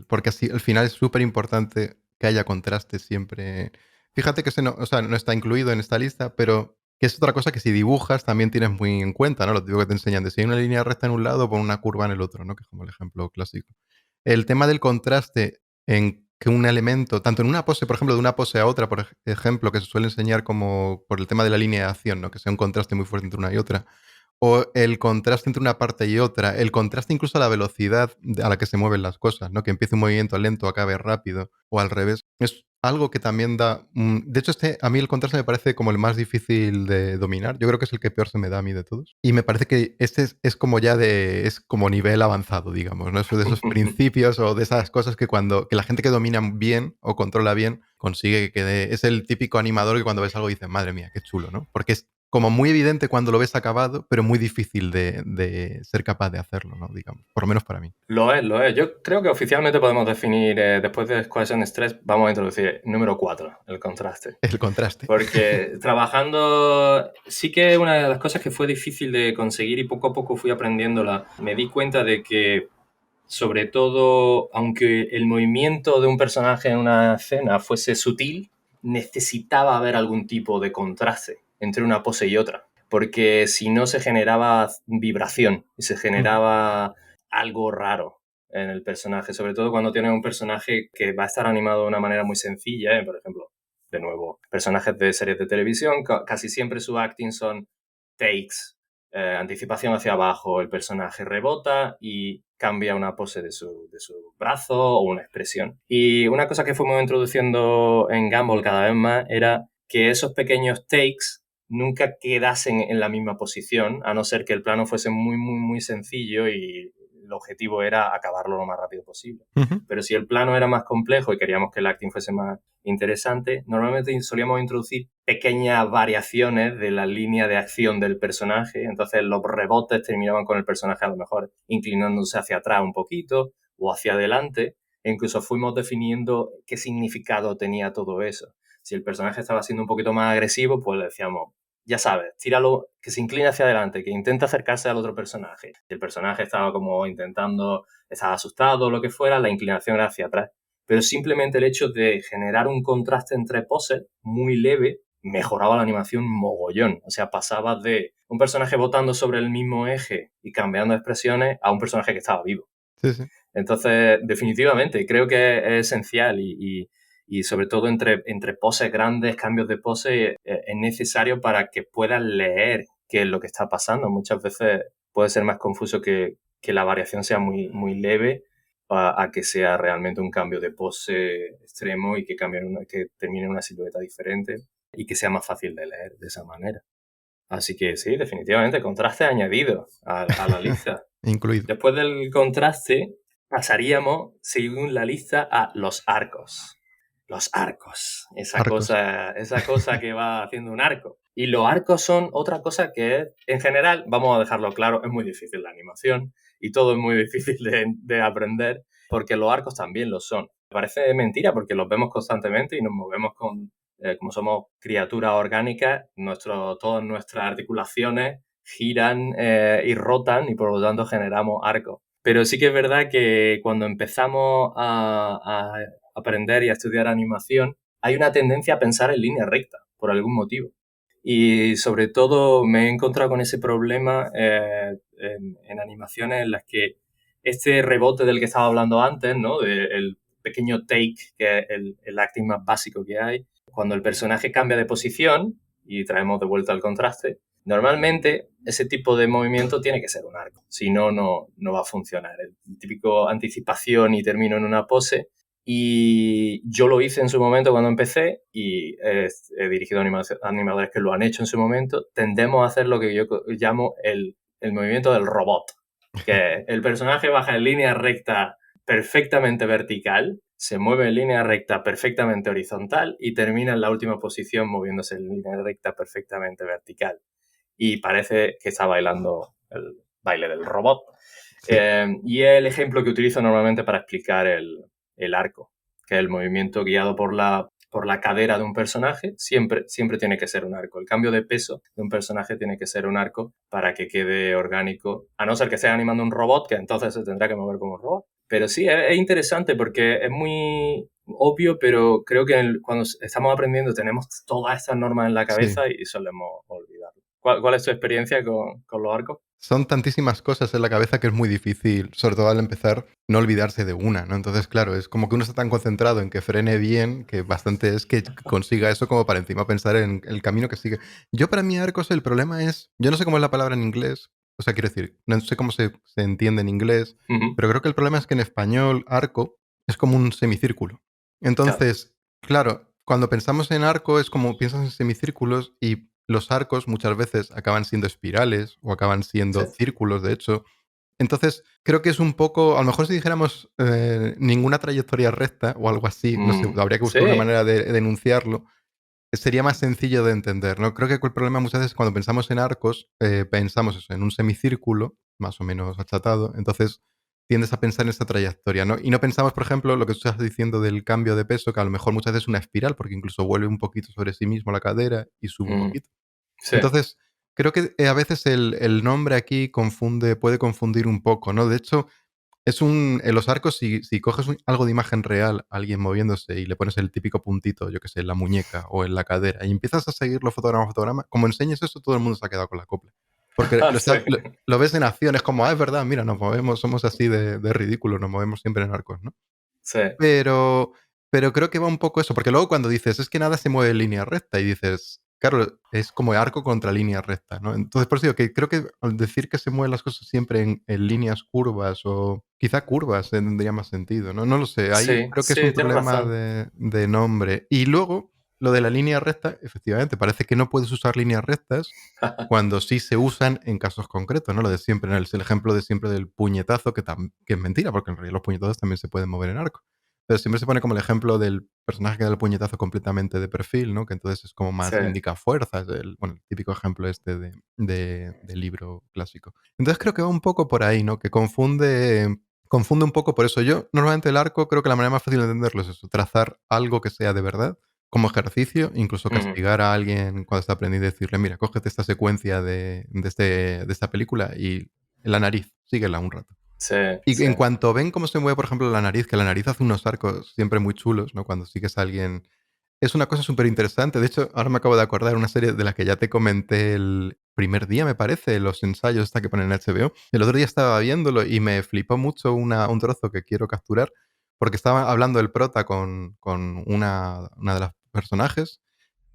Porque así al final es súper importante que haya contraste siempre. Fíjate que ese no, o sea, no está incluido en esta lista, pero que es otra cosa que si dibujas también tienes muy en cuenta, ¿no? Lo típico que te enseñan de si hay una línea recta en un lado, pon una curva en el otro, ¿no? Que es como el ejemplo clásico. El tema del contraste en que un elemento, tanto en una pose, por ejemplo, de una pose a otra, por ejemplo, que se suele enseñar como por el tema de la lineación, ¿no? Que sea un contraste muy fuerte entre una y otra o el contraste entre una parte y otra, el contraste incluso a la velocidad a la que se mueven las cosas, ¿no? Que empiece un movimiento lento, acabe rápido, o al revés. Es algo que también da... de hecho, a mí el contraste me parece como el más difícil de dominar. Yo creo que es el que peor se me da a mí de todos. Y me parece que este es como ya de... es como nivel avanzado, digamos, ¿no? Eso de esos principios o de esas cosas que cuando... que la gente que domina bien o controla bien consigue que quede... Es el típico animador que cuando ves algo dices, madre mía, qué chulo, ¿no? Porque es como muy evidente cuando lo ves acabado, pero muy difícil de ser capaz de hacerlo, ¿no? Digamos, por lo menos para mí. lo es, lo es. Yo creo que oficialmente podemos definir, después de Squash and Stress, vamos a introducir número 4 el contraste. El contraste. Porque trabajando, sí que una de las cosas que fue difícil de conseguir y poco a poco fui aprendiéndola, me di cuenta de que, sobre todo, aunque el movimiento de un personaje en una escena fuese sutil, necesitaba haber algún tipo de contraste entre una pose y otra. Porque si no se generaba vibración y se Ujú. generaba algo raro en el personaje, sobre todo cuando tienes un personaje que va a estar animado de una manera muy sencilla, por ejemplo, de nuevo, personajes de series de televisión, casi siempre su acting son takes, anticipación hacia abajo, el personaje rebota y cambia una pose de su brazo o una expresión. Y una cosa que fuimos introduciendo en Gumball cada vez más era que esos pequeños takes nunca quedasen en la misma posición, a no ser que el plano fuese muy, muy, muy sencillo y el objetivo era acabarlo lo más rápido posible. Ujú. Pero si el plano era más complejo y queríamos que el acting fuese más interesante, normalmente solíamos introducir pequeñas variaciones de la línea de acción del personaje. Entonces los rebotes terminaban con el personaje a lo mejor inclinándose hacia atrás un poquito o hacia adelante. E incluso fuimos definiendo qué significado tenía todo eso. Si el personaje estaba siendo un poquito más agresivo, pues le decíamos, ya sabes, tíralo, que se incline hacia adelante, que intenta acercarse al otro personaje. Si el personaje estaba como intentando, estaba asustado o lo que fuera, la inclinación era hacia atrás. Pero simplemente el hecho de generar un contraste entre poses muy leve mejoraba la animación mogollón. O sea, pasaba de un personaje botando sobre el mismo eje y cambiando expresiones a un personaje que estaba vivo. Sí, sí. Entonces, definitivamente, creo que es esencial y sobre todo entre poses grandes, cambios de pose, es necesario para que puedas leer qué es lo que está pasando. Muchas veces puede ser más confuso que la variación sea muy, muy leve a que sea realmente un cambio de pose extremo y que termine en una silueta diferente y que sea más fácil de leer de esa manera. Así que sí, definitivamente, contraste añadido a la lista. Incluido. Después del contraste, pasaríamos, según la lista, a los arcos. Los arcos. Arcos. Esa cosa que va haciendo un arco. Y los arcos son otra cosa que es, en general, vamos a dejarlo claro, es muy difícil la animación y todo es muy difícil de aprender porque los arcos también lo son. Parece mentira porque los vemos constantemente y nos movemos como somos criaturas orgánicas, todas nuestras articulaciones giran y rotan y por lo tanto generamos arcos. Pero sí que es verdad que cuando empezamos a aprender y a estudiar animación, hay una tendencia a pensar en línea recta, por algún motivo. Y sobre todo me he encontrado con ese problema en animaciones en las que este rebote del que estaba hablando antes, ¿no? El pequeño take, que es el acting más básico que hay, cuando el personaje cambia de posición y traemos de vuelta el contraste, normalmente ese tipo de movimiento tiene que ser un arco, si no, no va a funcionar. El típico anticipación y termino en una pose. Y yo lo hice en su momento cuando empecé y he dirigido animadores que lo han hecho en su momento. Tendemos a hacer lo que yo llamo el movimiento del robot, que el personaje baja en línea recta perfectamente vertical, se mueve en línea recta perfectamente horizontal y termina en la última posición moviéndose en línea recta perfectamente vertical. Y parece que está bailando el baile del robot. Sí. Y es el ejemplo que utilizo normalmente para explicar el arco, que es el movimiento guiado por la cadera de un personaje, siempre tiene que ser un arco. El cambio de peso de un personaje tiene que ser un arco para que quede orgánico, a no ser que esté animando un robot, que entonces se tendrá que mover como un robot. Pero sí, es interesante porque es muy obvio, pero creo que cuando estamos aprendiendo tenemos todas estas normas en la Sí. cabeza y solemos olvidarlo. ¿Cuál es tu experiencia con los arcos? Son tantísimas cosas en la cabeza que es muy difícil, sobre todo al empezar, no olvidarse de una, ¿no? Entonces, claro, es como que uno está tan concentrado en que frene bien que bastante es que consiga eso como para encima pensar en el camino que sigue. Yo para mí arcos el problema es, yo no sé cómo es la palabra en inglés, o sea, quiero decir, no sé cómo se entiende en inglés, Ujú. pero creo que el problema es que en español arco es como un semicírculo. Claro, Entonces, claro, cuando pensamos en arco es como piensas en semicírculos y los arcos muchas veces acaban siendo espirales o acaban sí. siendo círculos, de hecho. Entonces, creo que es un poco, a lo mejor si dijéramos ninguna trayectoria recta o algo así, no sé, habría que buscar una Sí. manera de enunciarlo, sería más sencillo de entender, ¿no? Creo que el problema muchas veces cuando pensamos en arcos, pensamos eso, en un semicírculo, más o menos achatado, entonces tiendes a pensar en esa trayectoria, ¿no? Y no pensamos, por ejemplo, lo que tú estás diciendo del cambio de peso, que a lo mejor muchas veces es una espiral, porque incluso vuelve un poquito sobre sí mismo la cadera y sube un Mm, poquito. sí. Entonces, creo que a veces el nombre aquí puede confundir un poco, ¿no? De hecho, en los arcos, si coges algo de imagen real, alguien moviéndose y le pones el típico puntito, yo que sé, en la muñeca o en la cadera, y empiezas a seguirlo fotograma a fotograma, como enseñes eso, todo el mundo se ha quedado con la copla. Porque Ah, sí. lo ves en acción, es como, es verdad, mira, nos movemos, somos así de ridículos, nos movemos siempre en arcos, ¿no? Sí. Pero pero creo que va un poco eso, porque luego cuando dices: "Es que nada se mueve en línea recta", y dices: "Claro, es como arco contra línea recta", ¿no? Entonces, por eso digo que creo que al decir que se mueven las cosas siempre en líneas curvas o quizá curvas, tendría más sentido, ¿no? No lo sé, ahí Sí, creo que es sí, un tienes problema razón. de nombre. Y luego, lo de la línea recta, efectivamente, parece que no puedes usar líneas rectas cuando sí se usan en casos concretos, ¿no? Lo de siempre, ¿no? El ejemplo de siempre del puñetazo, que es mentira, porque en realidad los puñetazos también se pueden mover en arco. Pero siempre se pone como el ejemplo del personaje que da el puñetazo completamente de perfil, ¿no? Que entonces es como Sí. más indica fuerzas, el típico ejemplo este del libro clásico. Entonces creo que va un poco por ahí, ¿no? Que confunde un poco por eso. Yo normalmente el arco creo que la manera más fácil de entenderlo es eso, trazar algo que sea de verdad como ejercicio, incluso Ujú. castigar a alguien cuando está aprendiendo y decirle, mira, cógete esta secuencia de esta película y la nariz, síguela un rato. Sí, Y sí. en cuanto ven cómo se mueve, por ejemplo, la nariz, que la nariz hace unos arcos siempre muy chulos, ¿no? Cuando sigues a alguien. Es una cosa súper interesante. De hecho, ahora me acabo de acordar una serie de la que ya te comenté el primer día, me parece, los ensayos esta que ponen en HBO. El otro día estaba viéndolo y me flipó mucho un trozo que quiero capturar, porque estaba hablando el prota con una de las personajes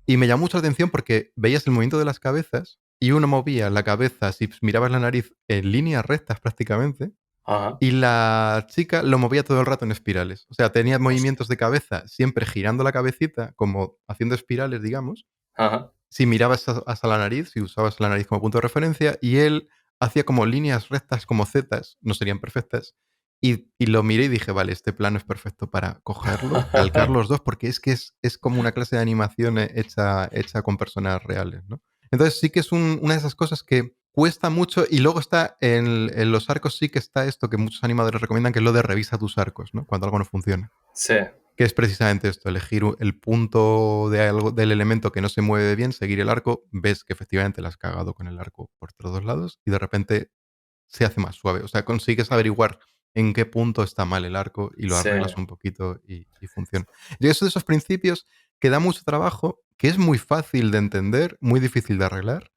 y me llamó mucho la atención porque veías el movimiento de las cabezas y uno movía la cabeza, si mirabas la nariz, en líneas rectas prácticamente, Ajá. y la chica lo movía todo el rato en espirales. O sea, tenía Hostia. movimientos de cabeza siempre girando la cabecita, como haciendo espirales, digamos. Ajá. Si mirabas hasta la nariz, si usabas la nariz como punto de referencia, y él hacía como líneas rectas, como zetas, no serían perfectas. Y lo miré y dije, vale, este plano es perfecto para cogerlo, calcar los dos, porque es como una clase de animación hecha con personas reales, ¿no? Entonces sí que es una de esas cosas que cuesta mucho y luego está en los arcos sí que está esto que muchos animadores recomiendan, que es lo de revisa tus arcos, ¿no? Cuando algo no funciona. Sí, Que es precisamente esto, elegir el punto de algo, del elemento que no se mueve bien, seguir el arco, ves que efectivamente la has cagado con el arco por todos lados y de repente se hace más suave. O sea, consigues averiguar en qué punto está mal el arco y lo sí. arreglas un poquito y funciona. Y eso de esos principios que da mucho trabajo, que es muy fácil de entender, muy difícil de arreglar,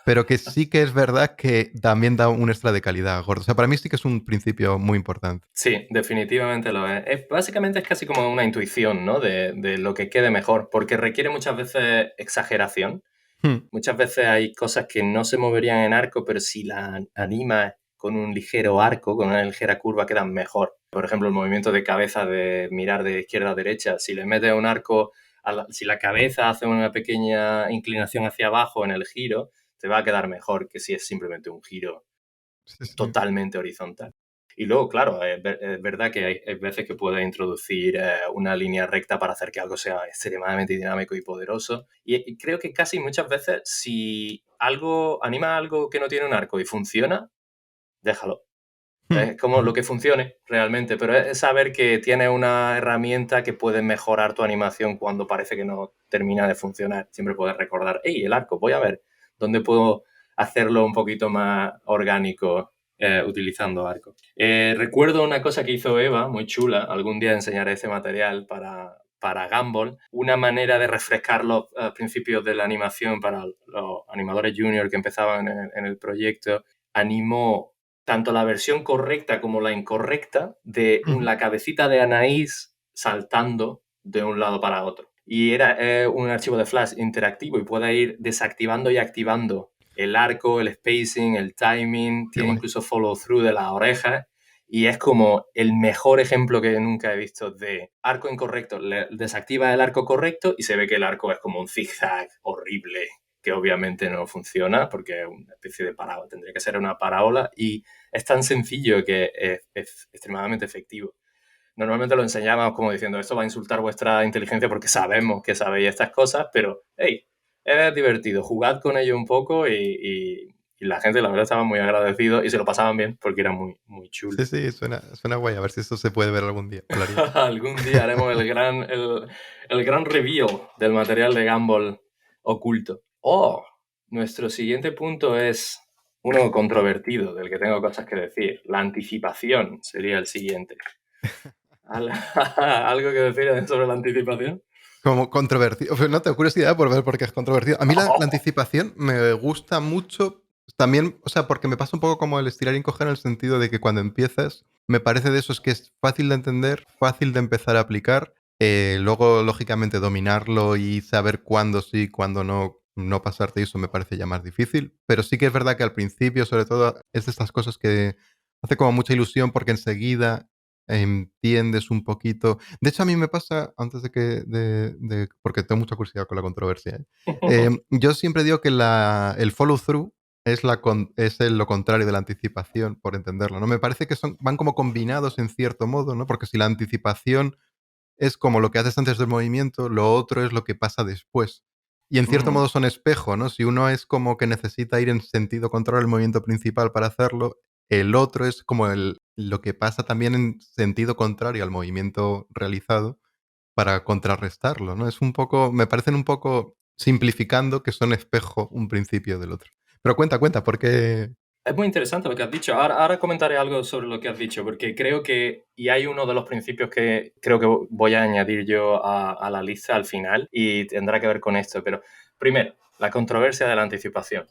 pero que sí que es verdad que también da un extra de calidad gordo. O sea, para mí sí que es un principio muy importante. Sí, definitivamente lo es. Básicamente es casi como una intuición, ¿no? De lo que quede mejor, porque requiere muchas veces exageración. Hmm. Muchas veces hay cosas que no se moverían en arco, pero si la animas con un ligero arco, con una ligera curva, quedan mejor. Por ejemplo, el movimiento de cabeza de mirar de izquierda a derecha. Si le metes un arco, si la cabeza hace una pequeña inclinación hacia abajo en el giro, te va a quedar mejor que si es simplemente un giro Sí, sí. totalmente horizontal. Y luego, claro, es verdad que hay veces que puedes introducir una línea recta para hacer que algo sea extremadamente dinámico y poderoso. Y creo que casi muchas veces, si algo anima algo que no tiene un arco y funciona, déjalo. Hmm. Es como lo Ujú. que funcione realmente, pero es saber que tiene una herramienta que puede mejorar tu animación cuando parece que no termina de funcionar. Siempre puedes recordar, hey, el arco, voy a ver dónde puedo hacerlo un poquito más orgánico utilizando arco. Recuerdo una cosa que hizo Eva, muy chula, algún día enseñaré ese material para Gumball, una manera de refrescar los principios de la animación para los animadores junior que empezaban en el proyecto. Animó tanto la versión correcta como la incorrecta de Ujú. la cabecita de Anaís saltando de un lado para otro. Y era un archivo de Flash interactivo y puede ir desactivando y activando el arco, el spacing, el timing, Qué tiene guay. incluso follow through de las orejas y es como el mejor ejemplo que nunca he visto de arco incorrecto. Le desactiva el arco correcto y se ve que el arco es como un zigzag horrible que obviamente no funciona porque es una especie de parábola, tendría que ser una parábola y es tan sencillo que es extremadamente efectivo. Normalmente lo enseñamos como diciendo esto va a insultar vuestra inteligencia porque sabemos que sabéis estas cosas, pero hey, es divertido, jugad con ello un poco y la gente la verdad estaba muy agradecido y se lo pasaban bien porque era muy, muy chulo. Sí, sí, suena guay. A ver si esto se puede ver algún día. Molaría. Algún día haremos el gran reveal del material de Gumball oculto. Oh, nuestro siguiente punto es uno controvertido, del que tengo cosas que decir. La anticipación sería el siguiente. ¿Algo que decir sobre la anticipación? Como controvertido. O sea, no tengo curiosidad por ver por qué es controvertido. A mí la anticipación me gusta mucho también, o sea, porque me pasa un poco como el estirar y encoger en el sentido de que cuando empiezas, me parece de esos que es fácil de entender, fácil de empezar a aplicar, luego, lógicamente, dominarlo y saber cuándo sí, cuándo no, no pasarte, y eso me parece ya más difícil. Pero sí que es verdad que al principio, sobre todo, es de estas cosas que hace como mucha ilusión porque enseguida entiendes un poquito. De hecho, a mí me pasa, antes de que, porque tengo mucha curiosidad con la controversia, ¿eh? Yo siempre digo que el follow through lo contrario de la anticipación, por entenderlo, ¿no? Me parece que van como combinados en cierto modo, ¿no? Porque si la anticipación es como lo que haces antes del movimiento, lo otro es lo que pasa después. Y en cierto Mm, modo son espejo, ¿no? Si uno es como que necesita ir en sentido contrario al movimiento principal para hacerlo, el otro es como lo que pasa también en sentido contrario al movimiento realizado para contrarrestarlo, ¿no? Es un poco, me parecen un poco simplificando que son espejo un principio del otro. Pero cuenta, porque... Es muy interesante lo que has dicho. Ahora comentaré algo sobre lo que has dicho, porque creo que, y hay uno de los principios que creo que voy a añadir yo a la lista al final, y tendrá que ver con esto. Pero primero, la controversia de la anticipación.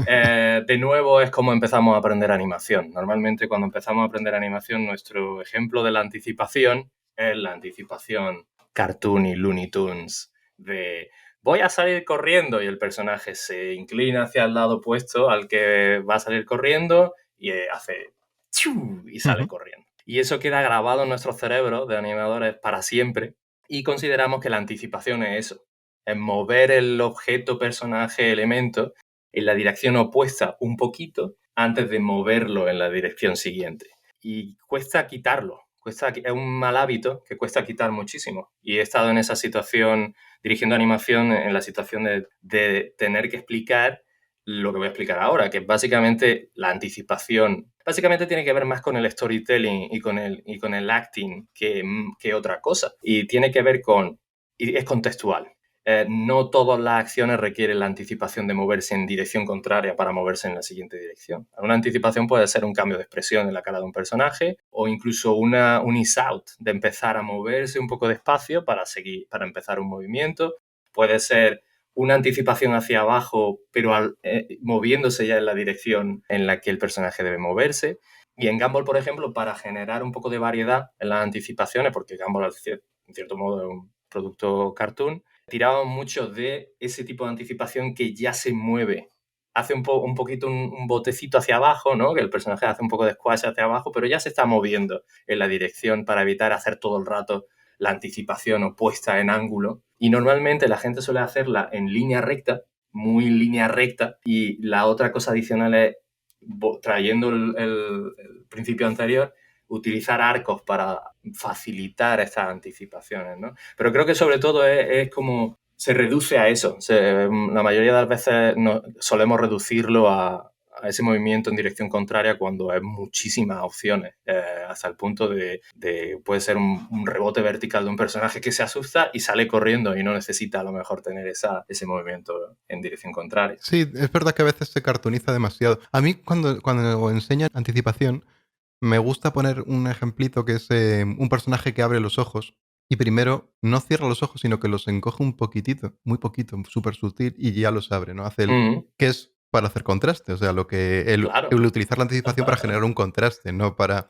De nuevo, es como empezamos a aprender animación. Normalmente, cuando empezamos a aprender animación, nuestro ejemplo de la anticipación es la anticipación cartoon y Looney Tunes de voy a salir corriendo y el personaje se inclina hacia el lado opuesto al que va a salir corriendo y hace ¡chiu! Y sale Ujú. corriendo. Y eso queda grabado en nuestro cerebro de animadores para siempre y consideramos que la anticipación es eso, es mover el objeto, personaje, elemento en la dirección opuesta un poquito antes de moverlo en la dirección siguiente. Y cuesta quitarlo, es un mal hábito que cuesta quitar muchísimo. Y he estado en esa situación dirigiendo animación en la situación de tener que explicar lo que voy a explicar ahora, que básicamente la anticipación, básicamente tiene que ver más con el storytelling y con el acting que otra cosa. Y tiene que ver y es contextual. No todas las acciones requieren la anticipación de moverse en dirección contraria para moverse en la siguiente dirección. Una anticipación puede ser un cambio de expresión en la cara de un personaje o incluso un ease out, de empezar a moverse un poco despacio para empezar un movimiento. Puede ser una anticipación hacia abajo, pero moviéndose ya en la dirección en la que el personaje debe moverse. Y en Gumball, por ejemplo, para generar un poco de variedad en las anticipaciones, porque Gumball, en cierto modo, es un producto cartoon, tirábamos mucho de ese tipo de anticipación que ya se mueve. Hace un poquito un botecito hacia abajo, ¿no? Que el personaje hace un poco de squash hacia abajo, pero ya se está moviendo en la dirección para evitar hacer todo el rato la anticipación o puesta en ángulo. Y normalmente la gente suele hacerla en línea recta, muy línea recta, y la otra cosa adicional es, trayendo el principio anterior, utilizar arcos para facilitar estas anticipaciones, ¿no? Pero creo que sobre todo es como se reduce a eso. La mayoría de las veces solemos reducirlo a ese movimiento en dirección contraria cuando hay muchísimas opciones, hasta el punto puede ser un rebote vertical de un personaje que se asusta y sale corriendo y no necesita a lo mejor tener ese movimiento en dirección contraria. Sí, es verdad que a veces se cartuniza demasiado. A mí cuando enseñan anticipación, me gusta poner un ejemplito que es un personaje que abre los ojos y primero no cierra los ojos, sino que los encoge un poquitito, muy poquito, súper sutil y ya los abre, ¿no? Mm, Que es para hacer contraste, o sea, claro. el utilizar la anticipación para generar un contraste, no para...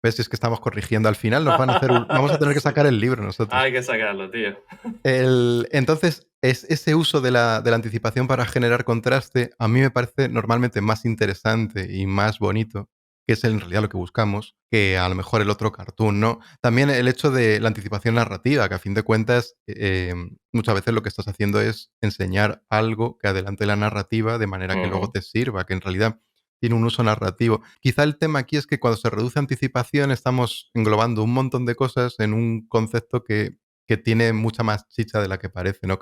¿Ves? Si es que estamos corrigiendo. Al final vamos a tener que Sí. sacar el libro nosotros. Hay que sacarlo, tío. Entonces, ese uso de la anticipación para generar contraste a mí me parece normalmente más interesante y más bonito, que es en realidad lo que buscamos, que a lo mejor el otro cartoon, ¿no? También el hecho de la anticipación narrativa, que a fin de cuentas muchas veces lo que estás haciendo es enseñar algo que adelante la narrativa de manera que luego Ujú. te sirva, que en realidad tiene un uso narrativo. Quizá el tema aquí es que cuando se reduce anticipación estamos englobando un montón de cosas en un concepto que tiene mucha más chicha de la que parece, ¿no?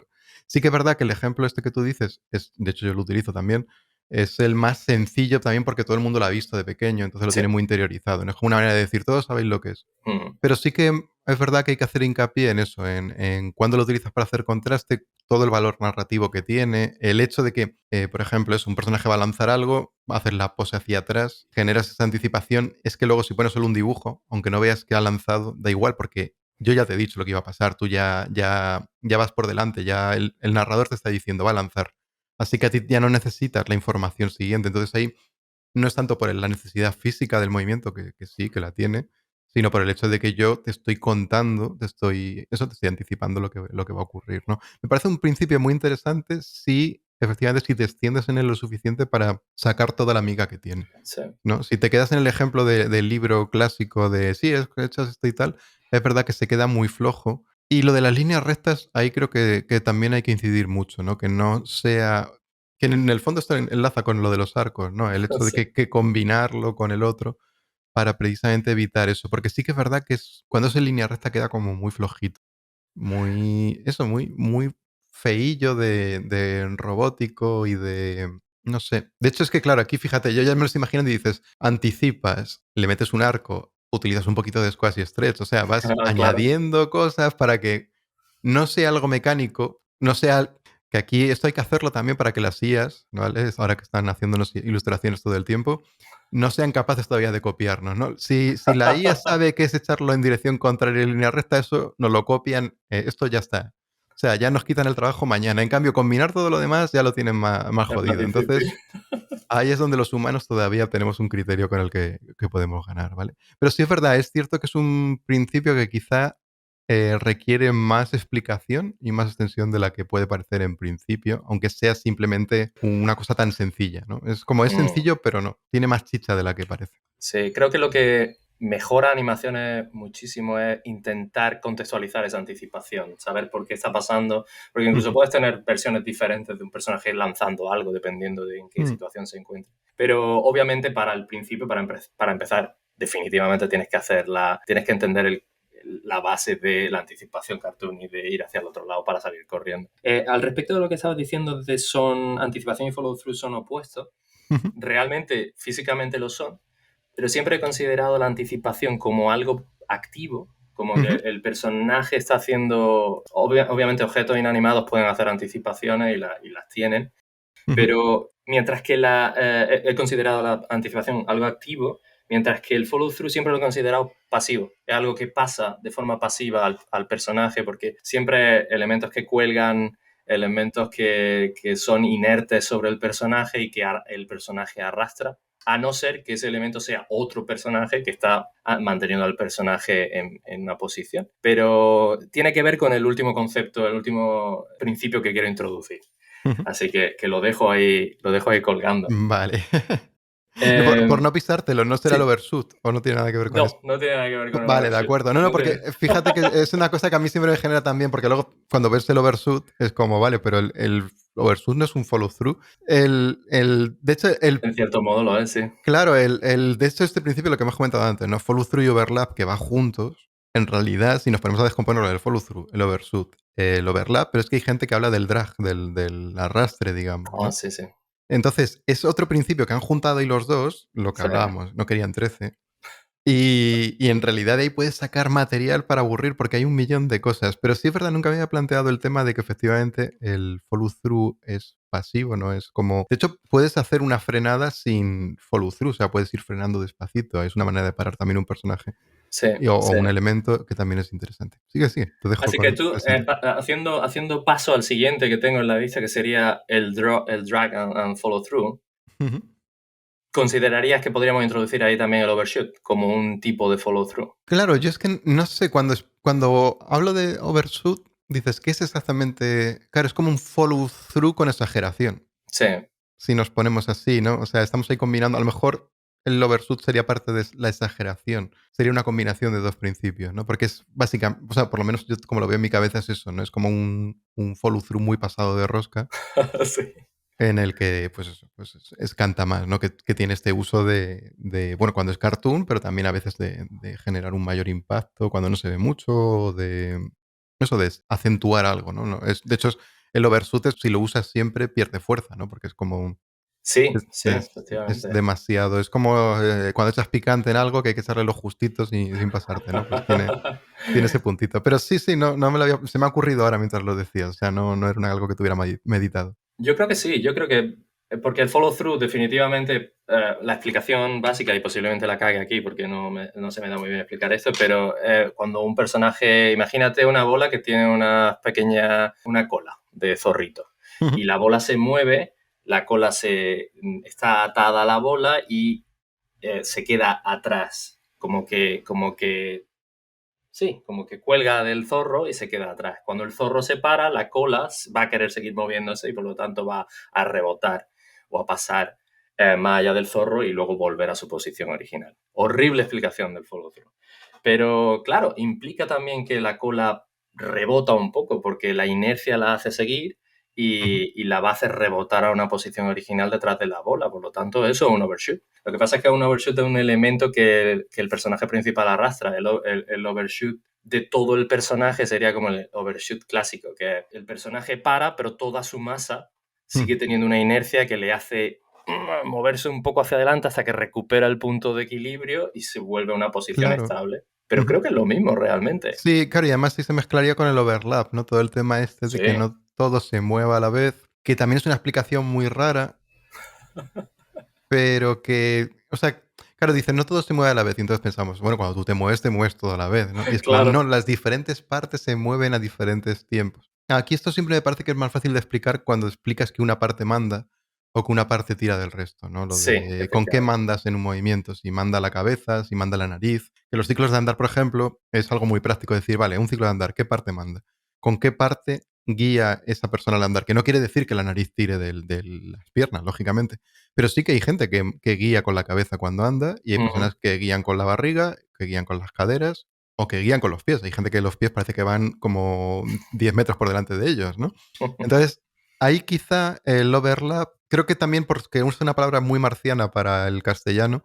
Sí que es verdad que el ejemplo este que tú dices, de hecho yo lo utilizo también, es el más sencillo también porque todo el mundo lo ha visto de pequeño, entonces lo Sí. tiene muy interiorizado, ¿no? Es como una manera de decir, todos sabéis lo que es. Ujú. Pero sí que es verdad que hay que hacer hincapié en eso, en cuándo lo utilizas para hacer contraste, todo el valor narrativo que tiene, el hecho de que, por ejemplo, es un personaje va a lanzar algo, va a hacer la pose hacia atrás, generas esa anticipación, es que luego si pones solo un dibujo, aunque no veas que ha lanzado, da igual porque yo ya te he dicho lo que iba a pasar, tú ya vas por delante, ya el narrador te está diciendo va a lanzar. Así que a ti ya no necesitas la información siguiente. Entonces ahí no es tanto por la necesidad física del movimiento, que sí, que la tiene, sino por el hecho de que yo te estoy contando, te estoy anticipando lo que va a ocurrir, ¿no? Me parece un principio muy interesante si efectivamente si te extiendes en él lo suficiente para sacar toda la miga que tiene, Sí. ¿no? Si te quedas en el ejemplo del libro clásico de sí, es que echas esto y tal, es verdad que se queda muy flojo. Y lo de las líneas rectas, ahí creo que también hay que incidir mucho, ¿no? Que no sea... Que en el fondo esto enlaza con lo de los arcos, ¿no? El hecho de Sí. que combinarlo con el otro para precisamente evitar eso. Porque sí que es verdad que cuando es en línea recta queda como muy flojito. Muy, eso, muy feillo de robótico y de, no sé. De hecho, es que claro, aquí fíjate, yo ya me lo estoy imaginando y dices, anticipas, le metes un arco, utilizas un poquito de squash y stretch, o sea, vas Claro. añadiendo cosas para que no sea algo mecánico, no sea que aquí esto hay que hacerlo también para que las IAs, ¿vale? Ahora que están haciéndonos ilustraciones todo el tiempo, no sean capaces todavía de copiarnos, ¿no? Si la IA sabe que es echarlo en dirección contraria y línea recta, eso nos lo copian, esto ya está. O sea, ya nos quitan el trabajo mañana. En cambio, combinar todo lo demás ya lo tienen más Es más jodido. difícil. Entonces, ahí es donde los humanos todavía tenemos un criterio con el que podemos ganar, ¿vale? Pero sí es verdad, es cierto que es un principio que quizá requiere más explicación y más extensión de la que puede parecer en principio, aunque sea simplemente una cosa tan sencilla, ¿no? Es como es Mm. sencillo, pero no, tiene más chicha de la que parece. Sí, creo que lo que mejora animaciones muchísimo es intentar contextualizar esa anticipación, saber por qué está pasando, porque incluso Ujú, puedes tener versiones diferentes de un personaje lanzando algo dependiendo de en qué mm, situación se encuentre. Pero obviamente para el principio, para empezar, definitivamente tienes que tienes que entender la base de la anticipación cartoon y de ir hacia el otro lado para salir corriendo. Al respecto de lo que estabas diciendo de son anticipación y follow through son opuestos, ujú, realmente físicamente lo son, pero siempre he considerado la anticipación como algo activo, como que ujú, el personaje está haciendo, obviamente objetos inanimados pueden hacer anticipaciones y las tienen, ujú, pero mientras que he considerado la anticipación algo activo, mientras que el follow through siempre lo he considerado pasivo. Es algo que pasa de forma pasiva al personaje, porque siempre hay elementos que cuelgan, elementos que son inertes sobre el personaje y que el personaje arrastra, a no ser que ese elemento sea otro personaje que está manteniendo al personaje en una posición. Pero tiene que ver con el último concepto, el último principio que quiero introducir. ujú. Así que lo dejo ahí colgando. Vale. Por Eh, no pisártelo, ¿no será el sí, overshoot o no tiene nada que ver con eso? no, no tiene nada que ver con el Vale, de overshoot. acuerdo. No, no, No porque tiene... fíjate que es una cosa que a mí siempre me genera también, porque luego cuando ves el overshoot es como, vale, pero el overshoot no es un follow through. De hecho, En cierto modo lo es, sí. claro, de hecho, este principio lo que hemos comentado antes, ¿no? Follow through y overlap que van juntos. En realidad, si nos ponemos a descomponerlo, el follow through, el overshoot, el overlap, pero es que hay gente que habla del drag, del arrastre, digamos, Ah, ¿no? sí, sí. Entonces, es otro principio que han juntado y los dos, lo que Sí, hablábamos, no querían 13. Y en realidad de ahí puedes sacar material para aburrir porque hay un millón de cosas. Pero sí es verdad, nunca me había planteado el tema de que efectivamente el follow through es pasivo, ¿no? Es como... De hecho, puedes hacer una frenada sin follow through, o sea, puedes ir frenando despacito. Es una manera de parar también un personaje sí, o sí. un elemento que también es interesante. Sigue, sigue, te dejo Así que con tú, el siguiente. haciendo paso al siguiente que tengo en la lista, que sería el drag and follow through, Ujú. ¿considerarías que podríamos introducir ahí también el overshoot como un tipo de follow through? Claro, yo es que no sé, cuando hablo de overshoot, dices, ¿qué es exactamente? Claro, es como un follow through con exageración. Sí, Si nos ponemos así, ¿no? O sea, estamos ahí combinando. A lo mejor el overshoot sería parte de la exageración. Sería una combinación de dos principios, ¿no? Porque es básicamente, o sea, por lo menos yo como lo veo en mi cabeza es eso, ¿no? Es como un follow through muy pasado de rosca sí. en el que, pues eso, pues es canta más, ¿no? Que tiene este uso bueno, cuando es cartoon, pero también a veces de generar un mayor impacto cuando no se ve mucho, o de eso de acentuar algo, ¿no? De hecho, el overshoot, si lo usas siempre, pierde fuerza, ¿no? Porque es como Sí, es, sí, es efectivamente. demasiado. Es como cuando echas picante en algo que hay que echarle lo justito sin pasarte, ¿no? Pues tiene ese puntito. Pero sí, sí, no me lo se me ha ocurrido ahora mientras lo decías. O sea, no era algo que tuviera meditado. Yo creo que sí, yo creo que, porque el follow through definitivamente, la explicación básica, y posiblemente la cague aquí porque no se me da muy bien explicar esto, pero cuando un personaje, imagínate una bola que tiene una cola de zorrito, y la bola se mueve, la cola está atada a la bola y se queda atrás, como que Sí, como que cuelga del zorro y se queda atrás. Cuando el zorro se para, la cola va a querer seguir moviéndose y por lo tanto va a rebotar o a pasar más allá del zorro y luego volver a su posición original. Horrible explicación del follow through. Pero claro, implica también que la cola rebota un poco porque la inercia la hace seguir Ujú. y la va a hacer rebotar a una posición original detrás de la bola. Por lo tanto, eso es un overshoot. Lo que pasa es que un overshoot es un elemento que el personaje principal arrastra. El overshoot de todo el personaje sería como el overshoot clásico, que el personaje para, pero toda su masa Mm. sigue teniendo una inercia que le hace moverse un poco hacia adelante hasta que recupera el punto de equilibrio y se vuelve a una posición Claro. estable. Pero Ujú. creo que es lo mismo realmente. Sí, claro, y además sí se mezclaría con el overlap, ¿no? Todo el tema este de que Sí, no todo se mueva a la vez, que también es una explicación muy rara, pero que, o sea, claro, dicen, no todo se mueve a la vez, y entonces pensamos, bueno, cuando tú te mueves todo a la vez, ¿no? Y es como, claro. no, las diferentes partes se mueven a diferentes tiempos. Aquí esto siempre me parece que es más fácil de explicar cuando explicas que una parte manda o que una parte tira del resto, ¿no? Lo Sí, de con qué efectivamente. mandas en un movimiento, si manda la cabeza, si manda la nariz. Que los ciclos de andar, por ejemplo, es algo muy práctico decir, vale, un ciclo de andar, ¿qué parte manda? ¿Con qué parte guía esa persona al andar? Que no quiere decir que la nariz tire de las piernas, lógicamente, pero sí que hay gente que guía con la cabeza cuando anda y hay Ujú. personas que guían con la barriga, que guían con las caderas o que guían con los pies. Hay gente que los pies parece que van como 10 metros por delante de ellos, ¿no? Entonces, ahí quizá el overlap, creo que también porque usa una palabra muy marciana para el castellano,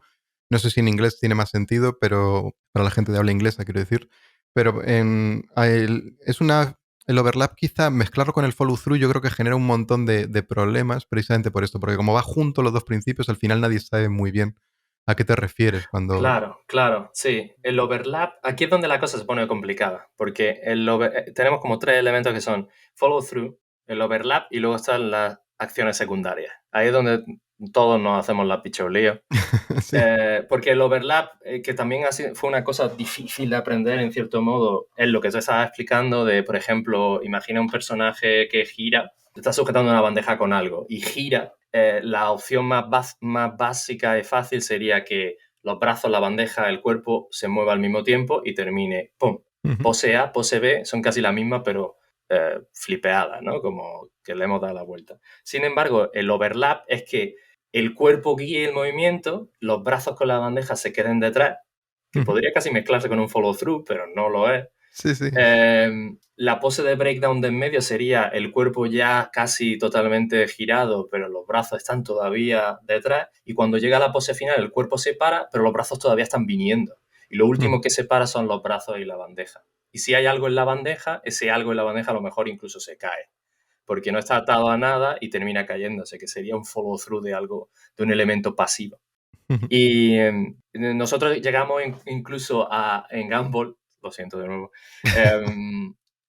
no sé si en inglés tiene más sentido, pero para la gente de habla inglesa, quiero decir, pero es una el overlap quizá mezclarlo con el follow through yo creo que genera un montón de problemas precisamente por esto, porque como va junto los dos principios, al final nadie sabe muy bien a qué te refieres cuando... Claro, claro, sí. El overlap, aquí es donde la cosa se pone complicada, porque tenemos como tres elementos que son follow through, el overlap y luego están las acciones secundarias. Ahí es donde todos nos hacemos la lío. Sí. Porque el overlap, que también fue una cosa difícil de aprender en cierto modo, es lo que te estaba explicando de, por ejemplo, imagina un personaje que gira, te está sujetando una bandeja con algo y gira. La opción más básica y fácil sería que los brazos, la bandeja, el cuerpo se mueva al mismo tiempo y termine, ¡pum! Ujú, Pose A, pose B son casi la misma, pero flipeadas, ¿no? Como que le hemos dado la vuelta. Sin embargo, el overlap es que el cuerpo guíe el movimiento, los brazos con la bandeja se queden detrás, que ujú. podría casi mezclarse con un follow through, pero no lo es. Sí, sí. La pose de breakdown de en medio sería el cuerpo ya casi totalmente girado, pero los brazos están todavía detrás. Y cuando llega la pose final, el cuerpo se para, pero los brazos todavía están viniendo. Y lo último Ujú, que se para son los brazos y la bandeja. Y si hay algo en la bandeja, ese algo en la bandeja a lo mejor incluso se cae porque no está atado a nada y termina cayéndose, que sería un follow through de algo, de un elemento pasivo. ujú. Y nosotros llegamos incluso en Gumball, lo siento de nuevo,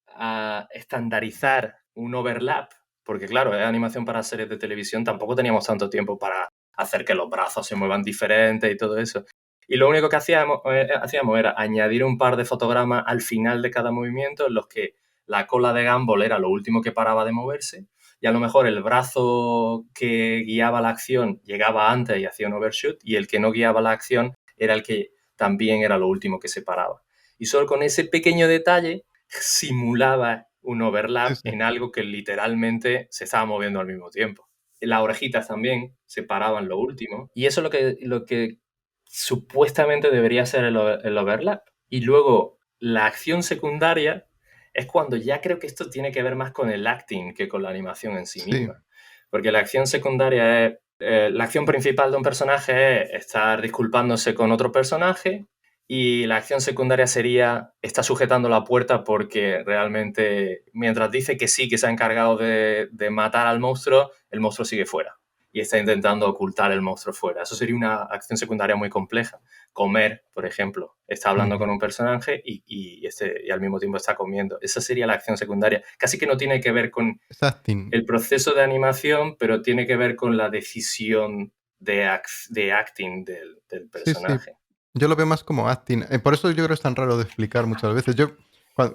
a estandarizar un overlap, porque claro, es animación para series de televisión, tampoco teníamos tanto tiempo para hacer que los brazos se muevan diferentes y todo eso. Y lo único que hacíamos era añadir un par de fotogramas al final de cada movimiento en los que la cola de Gumball era lo último que paraba de moverse y a lo mejor el brazo que guiaba la acción llegaba antes y hacía un overshoot y el que no guiaba la acción era el que también era lo último que se paraba. Y solo con ese pequeño detalle simulaba un Sí, overlap sí. en algo que literalmente se estaba moviendo al mismo tiempo. Las orejitas también se paraban lo último y eso es lo que supuestamente debería ser el overlap. Y luego la acción secundaria es cuando ya creo que esto tiene que ver más con el acting que con la animación en sí Sí. misma. Porque la acción secundaria es, la acción principal de un personaje es estar disculpándose con otro personaje y la acción secundaria sería está sujetando la puerta porque realmente mientras dice que sí, que se ha encargado de matar al monstruo, el monstruo sigue fuera y está intentando ocultar el monstruo fuera. Eso sería una acción secundaria muy compleja. Comer, por ejemplo, está hablando Ujú. con un personaje y al mismo tiempo está comiendo. Esa sería la acción secundaria. Casi que no tiene que ver con Es acting. el proceso de animación, pero tiene que ver con la decisión de acting del Sí, sí. personaje. Yo lo veo más como acting. Por eso yo creo que es tan raro de explicar muchas veces. Yo,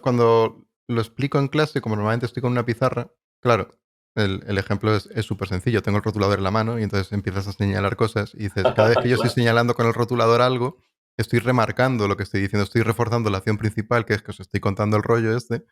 cuando lo explico en clase, como normalmente estoy con una pizarra, claro, el ejemplo es súper sencillo. Tengo el rotulador en la mano y entonces empiezas a señalar cosas y dices, cada vez que yo estoy Claro. señalando con el rotulador algo, estoy remarcando lo que estoy diciendo, estoy reforzando la acción principal, que es que os estoy contando el rollo este,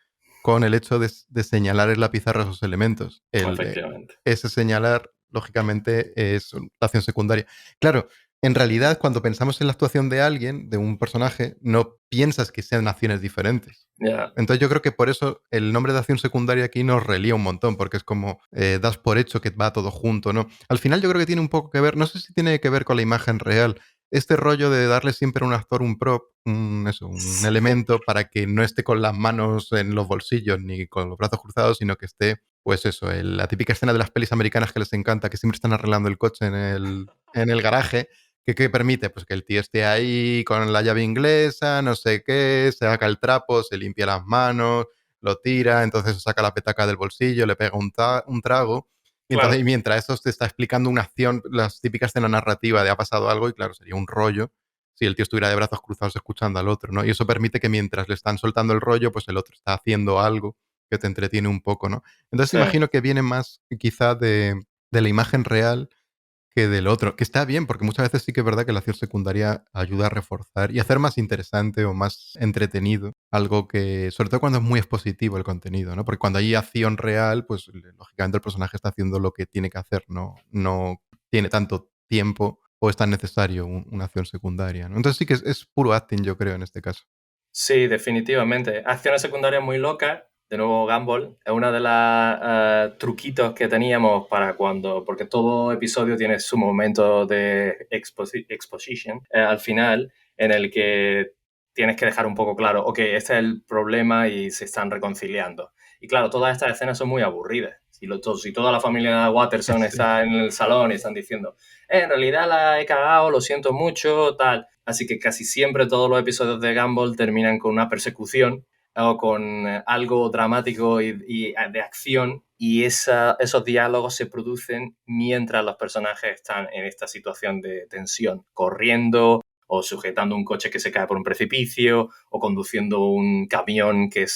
con el hecho de señalar en la pizarra esos elementos. Efectivamente. Ese señalar, lógicamente, es la acción secundaria. Claro, en realidad, cuando pensamos en la actuación de alguien, de un personaje, no piensas que sean acciones diferentes. Ya, Entonces yo creo que por eso el nombre de acción secundaria aquí nos relía un montón, porque es como das por hecho que va todo junto, ¿no? Al final yo creo que tiene un poco que ver, no sé si tiene que ver con la imagen real, este rollo de darle siempre a un actor un prop, un sí, elemento para que no esté con las manos en los bolsillos ni con los brazos cruzados, sino que esté, pues eso, la típica escena de las pelis americanas que les encanta, que siempre están arreglando el coche en el garaje. ¿Qué permite? Pues que el tío esté ahí con la llave inglesa, no sé qué, se saca el trapo, se limpia las manos, lo tira, entonces saca la petaca del bolsillo, le pega un trago. Y entonces, claro, mientras eso te está explicando una acción, las típicas escena narrativa de ha pasado algo, y claro, sería un rollo si el tío estuviera de brazos cruzados escuchando al otro, ¿no? Y eso permite que mientras le están soltando el rollo, pues el otro está haciendo algo que te entretiene un poco, ¿no? Entonces sí. imagino que viene más quizá de la imagen real que del otro, que está bien, porque muchas veces sí que es verdad que la acción secundaria ayuda a reforzar y hacer más interesante o más entretenido algo que, sobre todo cuando es muy expositivo el contenido, ¿no? Porque cuando hay acción real, pues lógicamente el personaje está haciendo lo que tiene que hacer, no tiene tanto tiempo o es tan necesario una acción secundaria, ¿no? Entonces sí que es puro acting, yo creo, en este caso. Sí, definitivamente. Acciones secundarias muy locas. De nuevo, Gumball es una de las truquitos que teníamos para cuando, porque todo episodio tiene su momento de exposition al final, en el que tienes que dejar un poco claro, ok, este es el problema y se están reconciliando. Y claro, todas estas escenas son muy aburridas. Si toda la familia Watterson Sí. está en el salón y están diciendo, en realidad la he cagado, lo siento mucho, tal. Así que casi siempre todos los episodios de Gumball terminan con una persecución o con algo dramático y de acción y esos diálogos se producen mientras los personajes están en esta situación de tensión, corriendo o sujetando un coche que se cae por un precipicio o conduciendo un camión que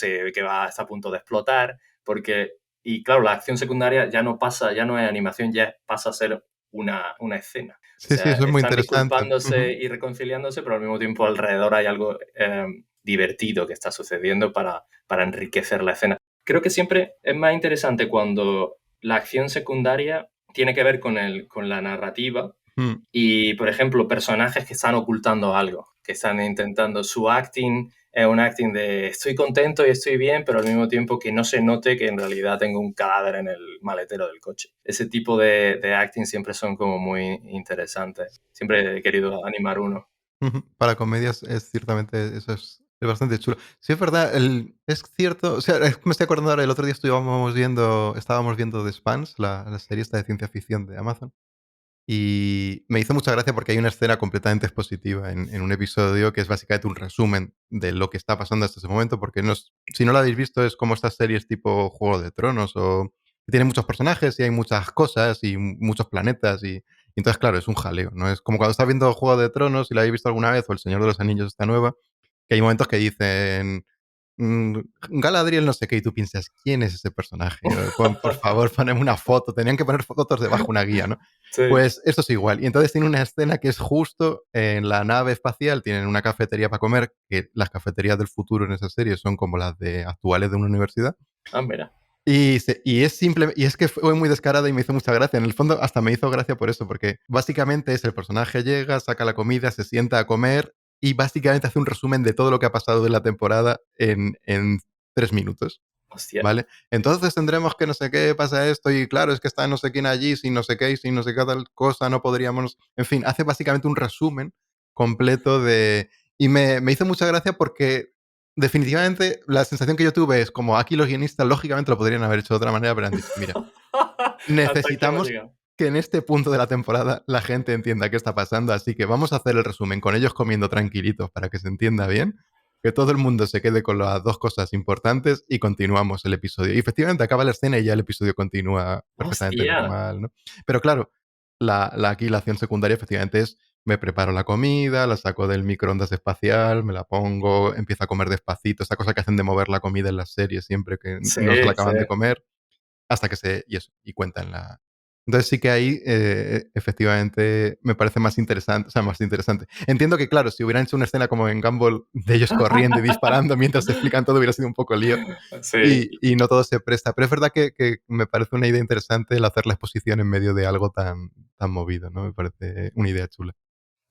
va hasta a punto de explotar, porque, y claro, la acción secundaria ya no pasa, ya no es animación, ya pasa a ser una escena. O Sí, sí, sea, eso es muy están interesante. disculpándose Ujú. y reconciliándose, pero al mismo tiempo alrededor hay algo divertido que está sucediendo para enriquecer la escena. Creo que siempre es más interesante cuando la acción secundaria tiene que ver con la narrativa Mm. y, por ejemplo, personajes que están ocultando algo, que están intentando su acting, es un acting de estoy contento y estoy bien, pero al mismo tiempo que no se note que en realidad tengo un cadáver en el maletero del coche. Ese tipo de acting siempre son como muy interesantes. Siempre he querido animar uno. Ujú. Para comedias es ciertamente, eso es bastante chulo. Sí, es verdad, es cierto, o sea, me estoy acordando ahora, el otro día estábamos viendo The Expanse, la serie esta de ciencia ficción de Amazon, y me hizo mucha gracia porque hay una escena completamente expositiva en un episodio que es básicamente un resumen de lo que está pasando hasta ese momento, porque si no lo habéis visto es como estas series tipo Juego de Tronos o que tiene muchos personajes y hay muchas cosas y muchos planetas y entonces claro, es un jaleo, ¿no? Es como cuando estás viendo Juego de Tronos y la habéis visto alguna vez o El Señor de los Anillos esta nueva, que hay momentos que dicen mm, Galadriel no sé qué, y tú piensas, ¿quién es ese personaje? Por favor, poneme una foto. Tenían que poner fotos debajo una guía, ¿no? Sí. Pues esto es igual. Y entonces tiene una escena que es justo en la nave espacial, tienen una cafetería para comer, que las cafeterías del futuro en esa serie son como las de actuales de una universidad. Ah, mira. Y es simple, y es que fue muy descarada y me hizo mucha gracia. En el fondo, hasta me hizo gracia por eso, porque básicamente es el personaje llega, saca la comida, se sienta a comer y básicamente hace un resumen de todo lo que ha pasado de la temporada en 3 minutos. Hostia. ¿Vale? Entonces tendremos que no sé qué pasa esto, y claro, es que está no sé quién allí, sin no sé qué, y sin no sé qué tal cosa, no podríamos. En fin, hace básicamente un resumen completo de. Y me hizo mucha gracia porque definitivamente la sensación que yo tuve es como aquí los guionistas lógicamente lo podrían haber hecho de otra manera, pero han dicho, mira, Hasta aquí hemos necesitamos llegado. que en este punto de la temporada la gente entienda qué está pasando, así que vamos a hacer el resumen con ellos comiendo tranquilitos para que se entienda bien, que todo el mundo se quede con las dos cosas importantes y continuamos el episodio. Y efectivamente acaba la escena y ya el episodio continúa perfectamente Hostia. normal, ¿no? Pero claro, aquí la acción secundaria efectivamente es me preparo la comida, la saco del microondas espacial, me la pongo, empiezo a comer despacito, esa cosa que hacen de mover la comida en las series siempre que Sí, no se la sí. acaban de comer, hasta que y eso, y cuentan Entonces sí que ahí efectivamente me parece más interesante, o sea, más interesante. Entiendo que, claro, si hubieran hecho una escena como en Gumball de ellos corriendo y disparando mientras te explican todo hubiera sido un poco lío Sí, y no todo se presta. Pero es verdad que me parece una idea interesante el hacer la exposición en medio de algo tan movido, ¿no? Me parece una idea chula.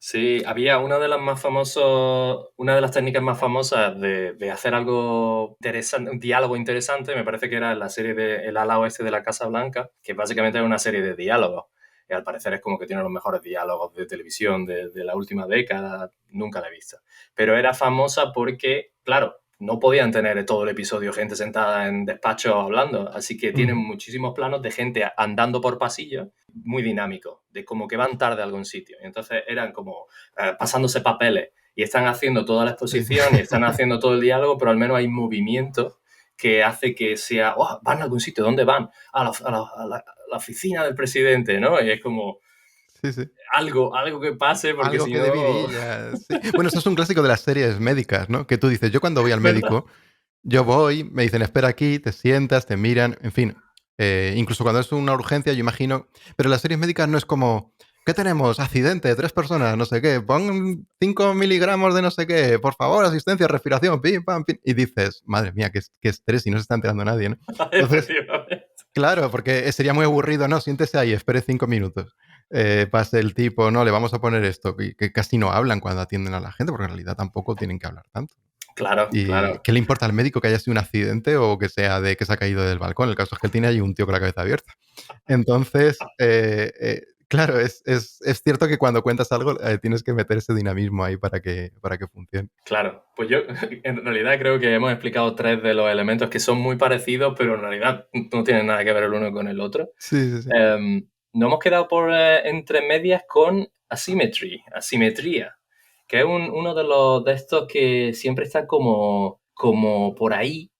sí, había una de las técnicas más famosas de hacer algo interesante, un diálogo interesante, me parece que era la serie de El ala oeste de la Casa Blanca, que básicamente es una serie de diálogos. Y al parecer es como que tiene los mejores diálogos de televisión de la última década, nunca la he visto. Pero era famosa porque, claro, no podían tener todo el episodio gente sentada en despacho hablando, así que tienen Ujú. muchísimos planos de gente andando por pasillos muy dinámico, de como que van tarde a algún sitio. Y entonces eran como pasándose papeles y están haciendo toda la Sí. exposición y están haciendo todo el diálogo, pero al menos hay movimiento que hace que sea, oh, van a algún sitio, ¿dónde van? A la oficina del presidente, ¿no? Y es como Sí, sí. algo que pase, porque Algo si que no, de vidilla, sí. Bueno, esto es un clásico de las series médicas, ¿no? Que tú dices, yo cuando voy al es verdad. médico, yo voy, me dicen, espera aquí, te sientas, te miran, en fin. Incluso cuando es una urgencia, yo imagino. Pero en las series médicas no es como, ¿qué tenemos? Accidente, 3 personas, no sé qué, pon 5 miligramos de no sé qué, por favor, asistencia, respiración, pim, pam, pim. Y dices, madre mía, qué estrés y no se está enterando nadie, ¿no? Entonces, Efectivamente. claro, porque sería muy aburrido, ¿no? Siéntese ahí, espere 5 minutos. Pase el tipo, no, le vamos a poner esto, que casi no hablan cuando atienden a la gente, porque en realidad tampoco tienen que hablar tanto. Claro, ¿Y claro. qué le importa al médico que haya sido un accidente o que sea de que se ha caído del balcón? El caso es que él tiene ahí un tío con la cabeza abierta. Entonces, claro, es cierto que cuando cuentas algo tienes que meter ese dinamismo ahí para que funcione. Claro, pues yo en realidad creo que hemos explicado tres de los elementos que son muy parecidos, pero en realidad no tienen nada que ver el uno con el otro. Sí, sí, sí. Nos hemos quedado por entre medias con asimetría, que es uno de estos que siempre está como por ahí,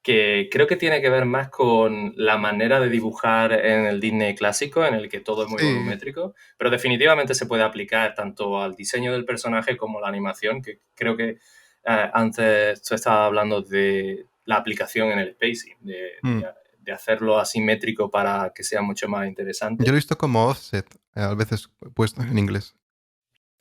que creo que tiene que ver más con la manera de dibujar en el Disney clásico, en el que todo es muy Sí, volumétrico, pero definitivamente se puede aplicar tanto al diseño del personaje como a la animación, que creo que antes tú estabas hablando de la aplicación en el spacing, mm. de hacerlo asimétrico para que sea mucho más Yo lo interesante. he visto como offset, a veces puesto en inglés.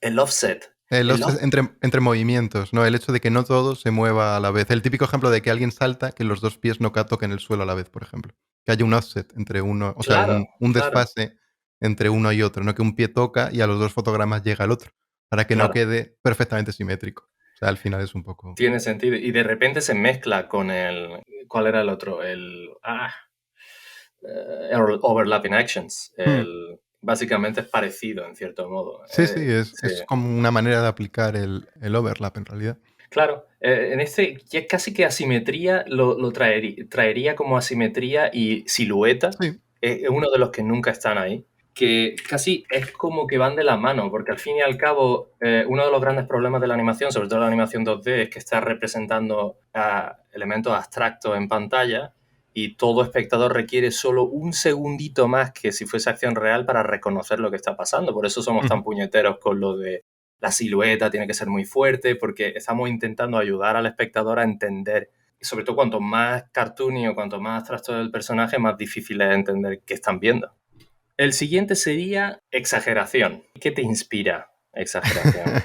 El offset. El El offset off- entre movimientos, ¿no? El hecho de que no todo se mueva a la vez. El típico ejemplo de que alguien salta, que los dos pies no toquen el suelo a la vez, por ejemplo. Que haya un offset entre uno, o sea, claro, un claro, desfase entre uno y otro, no que un pie toca y a los dos fotogramas llega el otro, para que no claro. quede perfectamente simétrico. O sea, al final es un poco... Tiene sentido. Y de repente se mezcla con el... ¿Cuál era el otro? El overlapping actions. Hmm. Básicamente es parecido en cierto modo. Sí, sí, Sí. es como una manera de aplicar el overlap en realidad. Claro, en este ya casi que asimetría lo traería como asimetría y silueta, Sí. es uno de los que nunca están ahí, que casi es como que van de la mano, porque al fin y al cabo uno de los grandes problemas de la animación, sobre todo la animación 2D, es que está representando elementos abstractos en pantalla y todo espectador requiere solo un segundito más que si fuese acción real para reconocer lo que está pasando. Por eso somos tan Ujú. puñeteros con lo de la silueta tiene que ser muy fuerte, porque estamos intentando ayudar al espectador a entender. Y sobre todo, cuanto más cartoony o cuanto más abstracto el personaje, más difícil es entender qué están viendo. El siguiente sería exageración. ¿Qué te inspira exageración?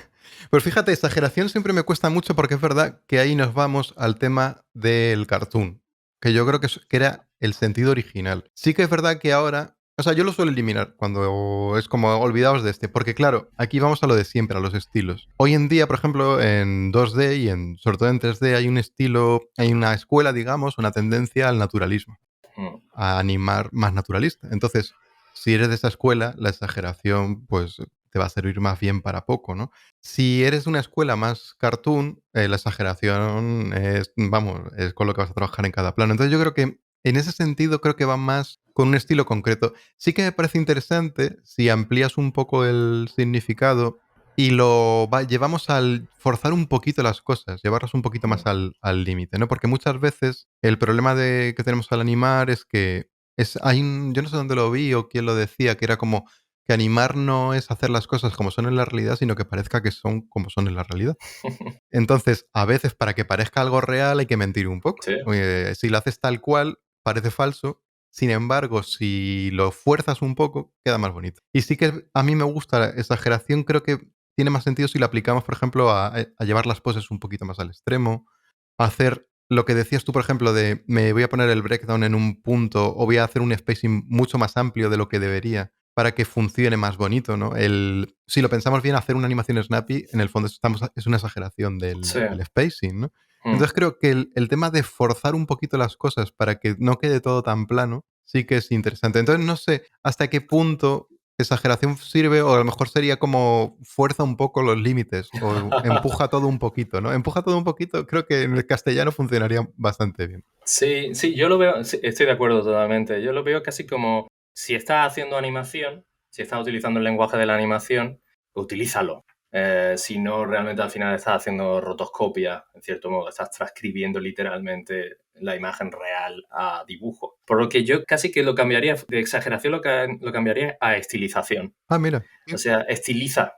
Pues fíjate, exageración siempre me cuesta mucho porque es verdad que ahí nos vamos al tema del cartoon, que yo creo que era el sentido original. Sí que es verdad que ahora, o sea, yo lo suelo eliminar cuando es como olvidaos de este, porque claro, aquí vamos a lo de siempre, a los estilos. Hoy en día, por ejemplo, en 2D y sobre todo en 3D hay un estilo, hay una escuela, digamos, una tendencia al naturalismo, Mm. a animar más naturalista. Entonces, si eres de esa escuela, la exageración, pues te va a servir más bien para poco, ¿no? Si eres de una escuela más cartoon, la exageración es, vamos, es con lo que vas a trabajar en cada plano. Entonces yo creo que en ese sentido creo que va más con un estilo concreto. Sí que me parece interesante si amplías un poco el significado y llevamos al forzar un poquito las cosas, llevarlas un poquito más Mm. al límite, ¿no? Porque muchas veces el problema que tenemos al animar es que yo no sé dónde lo vi o quién lo decía, que era como que animar no es hacer las cosas como son en la realidad, sino que parezca que son como son en la realidad. Entonces, a veces para que parezca algo real hay que mentir un poco. Sí, Si lo haces tal cual, parece falso. Sin embargo, si lo fuerzas un poco, queda más bonito. Y sí que a mí me gusta la exageración, creo que tiene más sentido si la aplicamos, por ejemplo, a llevar las poses un poquito más al extremo, a hacer lo que decías tú, por ejemplo, de me voy a poner el breakdown en un punto o voy a hacer un spacing mucho más amplio de lo que debería para que funcione más bonito, ¿no? Si lo pensamos bien, hacer una animación snappy, en el fondo es una exageración Sí. del spacing, ¿no? Mm. Entonces creo que el tema de forzar un poquito las cosas para que no quede todo tan plano, sí que es interesante. Entonces no sé hasta qué punto exageración sirve o a lo mejor sería como fuerza un poco los límites o empuja todo un poquito, ¿no? Empuja todo un poquito, creo que en el castellano funcionaría bastante bien. Sí, sí, yo lo veo, sí, estoy de acuerdo totalmente. Yo lo veo casi como si estás haciendo animación, si estás utilizando el lenguaje de la animación, utilízalo. Si no, realmente al final estás haciendo rotoscopia, en cierto modo, estás transcribiendo literalmente la imagen real a dibujo. Por lo que yo casi que lo cambiaría, de exageración lo cambiaría a estilización. Ah, mira. O sea, estiliza.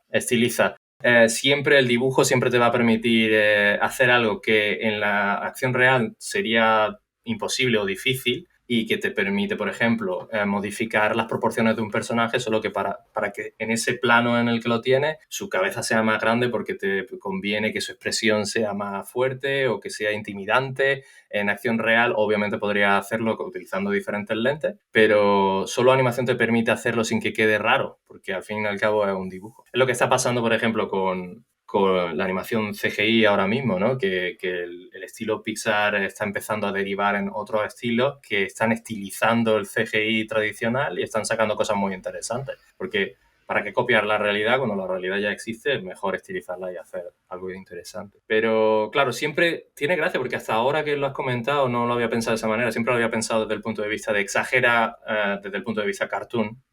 Siempre el dibujo siempre te va a permitir hacer algo que en la acción real sería imposible o difícil y que te permite, por ejemplo, modificar las proporciones de un personaje, solo que para que en ese plano en el que lo tienes, su cabeza sea más grande porque te conviene que su expresión sea más fuerte o que sea intimidante. En acción real, obviamente podría hacerlo utilizando diferentes lentes, pero solo animación te permite hacerlo sin que quede raro, porque al fin y al cabo es un dibujo. Es lo que está pasando, por ejemplo, con la animación CGI ahora mismo, ¿no? Que el estilo Pixar está empezando a derivar en otros estilos que están estilizando el CGI tradicional y están sacando cosas muy interesantes. Porque ¿para qué copiar la realidad cuando la realidad ya existe? Es mejor estilizarla y hacer algo interesante. Pero claro, siempre tiene gracia porque hasta ahora que lo has comentado no lo había pensado de esa manera. Siempre lo había pensado desde el punto de vista de exagera, desde el punto de vista cartoon.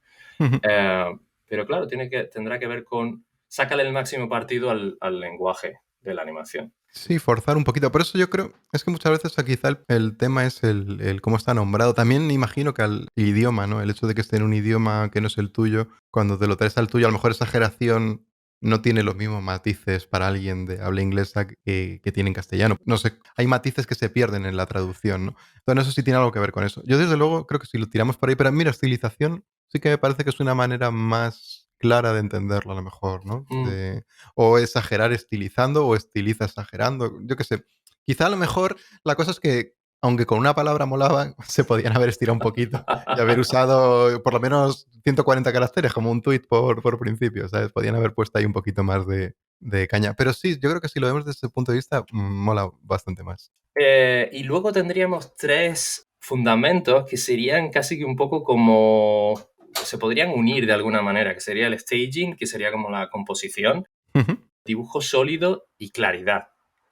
Eh, pero claro, tendrá que ver con sácale el máximo partido al lenguaje de la animación. Sí, forzar un poquito. Por eso yo creo, es que muchas veces quizá el tema es el cómo está nombrado. También me imagino que al idioma, ¿no? El hecho de que esté en un idioma que no es el tuyo, cuando te lo traes al tuyo, a lo mejor exageración no tiene los mismos matices para alguien de habla inglesa que tiene en castellano. No sé, hay matices que se pierden en la traducción, ¿no? Entonces, eso sí tiene algo que ver con eso. Yo, desde luego, creo que si lo tiramos por ahí, pero mira, estilización sí que me parece que es una manera más clara de entenderlo, a lo mejor, ¿no? Mm. O exagerar estilizando o estiliza exagerando, yo qué sé. Quizá a lo mejor la cosa es que, aunque con una palabra molaba, se podían haber estirado un poquito y haber usado por lo menos 140 caracteres como un tuit por principio, ¿sabes? Podían haber puesto ahí un poquito más de caña. Pero sí, yo creo que si lo vemos desde ese punto de vista, mola bastante más. Y luego tendríamos tres fundamentos que serían casi que un poco como se podrían unir de alguna manera, que sería el staging, que sería como la composición, Ujú. dibujo sólido y claridad,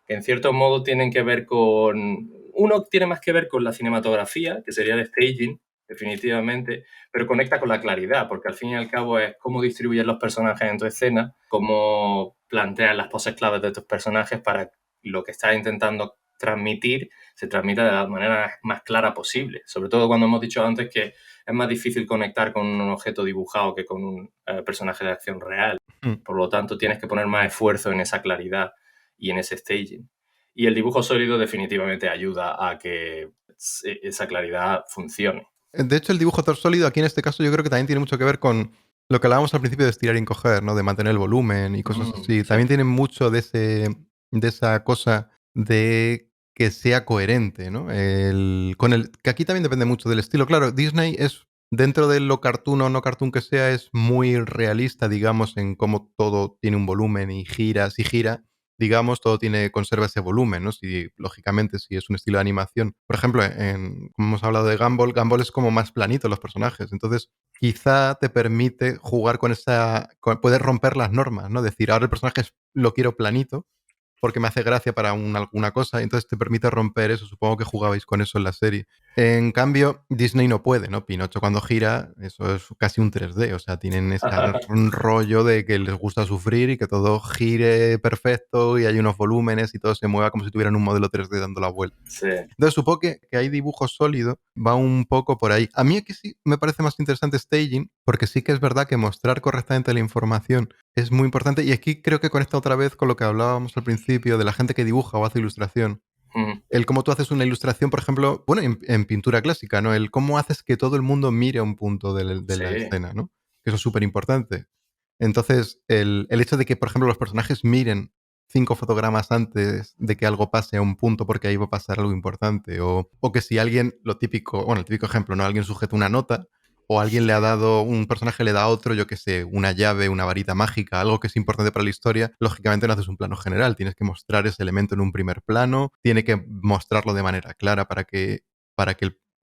que en cierto modo tienen que ver con... Uno tiene más que ver con la cinematografía, que sería el staging, definitivamente, pero conecta con la claridad, porque al fin y al cabo es cómo distribuyes los personajes en tu escena, cómo planteas las poses claves de tus personajes para lo que estás intentando transmitir se transmita de la manera más clara posible. Sobre todo cuando hemos dicho antes que es más difícil conectar con un objeto dibujado que con un personaje de acción real. Mm. Por lo tanto, tienes que poner más esfuerzo en esa claridad y en ese staging. Y el dibujo sólido definitivamente ayuda a que esa claridad funcione. De hecho, el dibujo sólido aquí en este caso yo creo que también tiene mucho que ver con lo que hablábamos al principio de estirar y encoger, ¿no? De mantener el volumen y cosas así. Sí. También tiene mucho de esa cosa de que sea coherente, ¿no? Que aquí también depende mucho del estilo. Claro, Disney es, dentro de lo cartoon o no cartoon que sea, es muy realista, digamos, en cómo todo tiene un volumen y gira, si gira, digamos, todo conserva ese volumen, ¿no? Si, lógicamente, si es un estilo de animación. Por ejemplo, como hemos hablado de Gumball, Gumball es como más planito los personajes. Entonces, quizá te permite jugar con puedes romper las normas, ¿no? Decir, ahora el personaje lo quiero planito porque me hace gracia para alguna cosa, entonces te permite romper eso. Supongo que jugabais con eso en la serie. En cambio, Disney no puede, ¿no? Pinocho cuando gira, eso es casi un 3D, o sea, tienen ese rollo de que les gusta sufrir y que todo gire perfecto y hay unos volúmenes y todo se mueva como si tuvieran un modelo 3D dando la vuelta. Sí. Entonces supongo que hay dibujo sólido, va un poco por ahí. A mí aquí sí me parece más interesante staging, porque sí que es verdad que mostrar correctamente la información es muy importante y aquí creo que conecta otra vez con lo que hablábamos al principio de la gente que dibuja o hace ilustración. Ujú. El cómo tú haces una ilustración, por ejemplo, bueno, en pintura clásica, ¿no? El cómo haces que todo el mundo mire a un punto de la Sí. escena, ¿no? Que eso es súper importante. Entonces, el hecho de que, por ejemplo, los personajes miren 5 fotogramas antes de que algo pase a un punto porque ahí va a pasar algo importante, o que si alguien, lo típico, bueno, el típico ejemplo, ¿no? Alguien sujeta una nota, o alguien le ha dado, un personaje le da a otro, yo qué sé, una llave, una varita mágica, algo que es importante para la historia, lógicamente no haces un plano general, tienes que mostrar ese elemento en un primer plano, tiene que mostrarlo de manera clara para que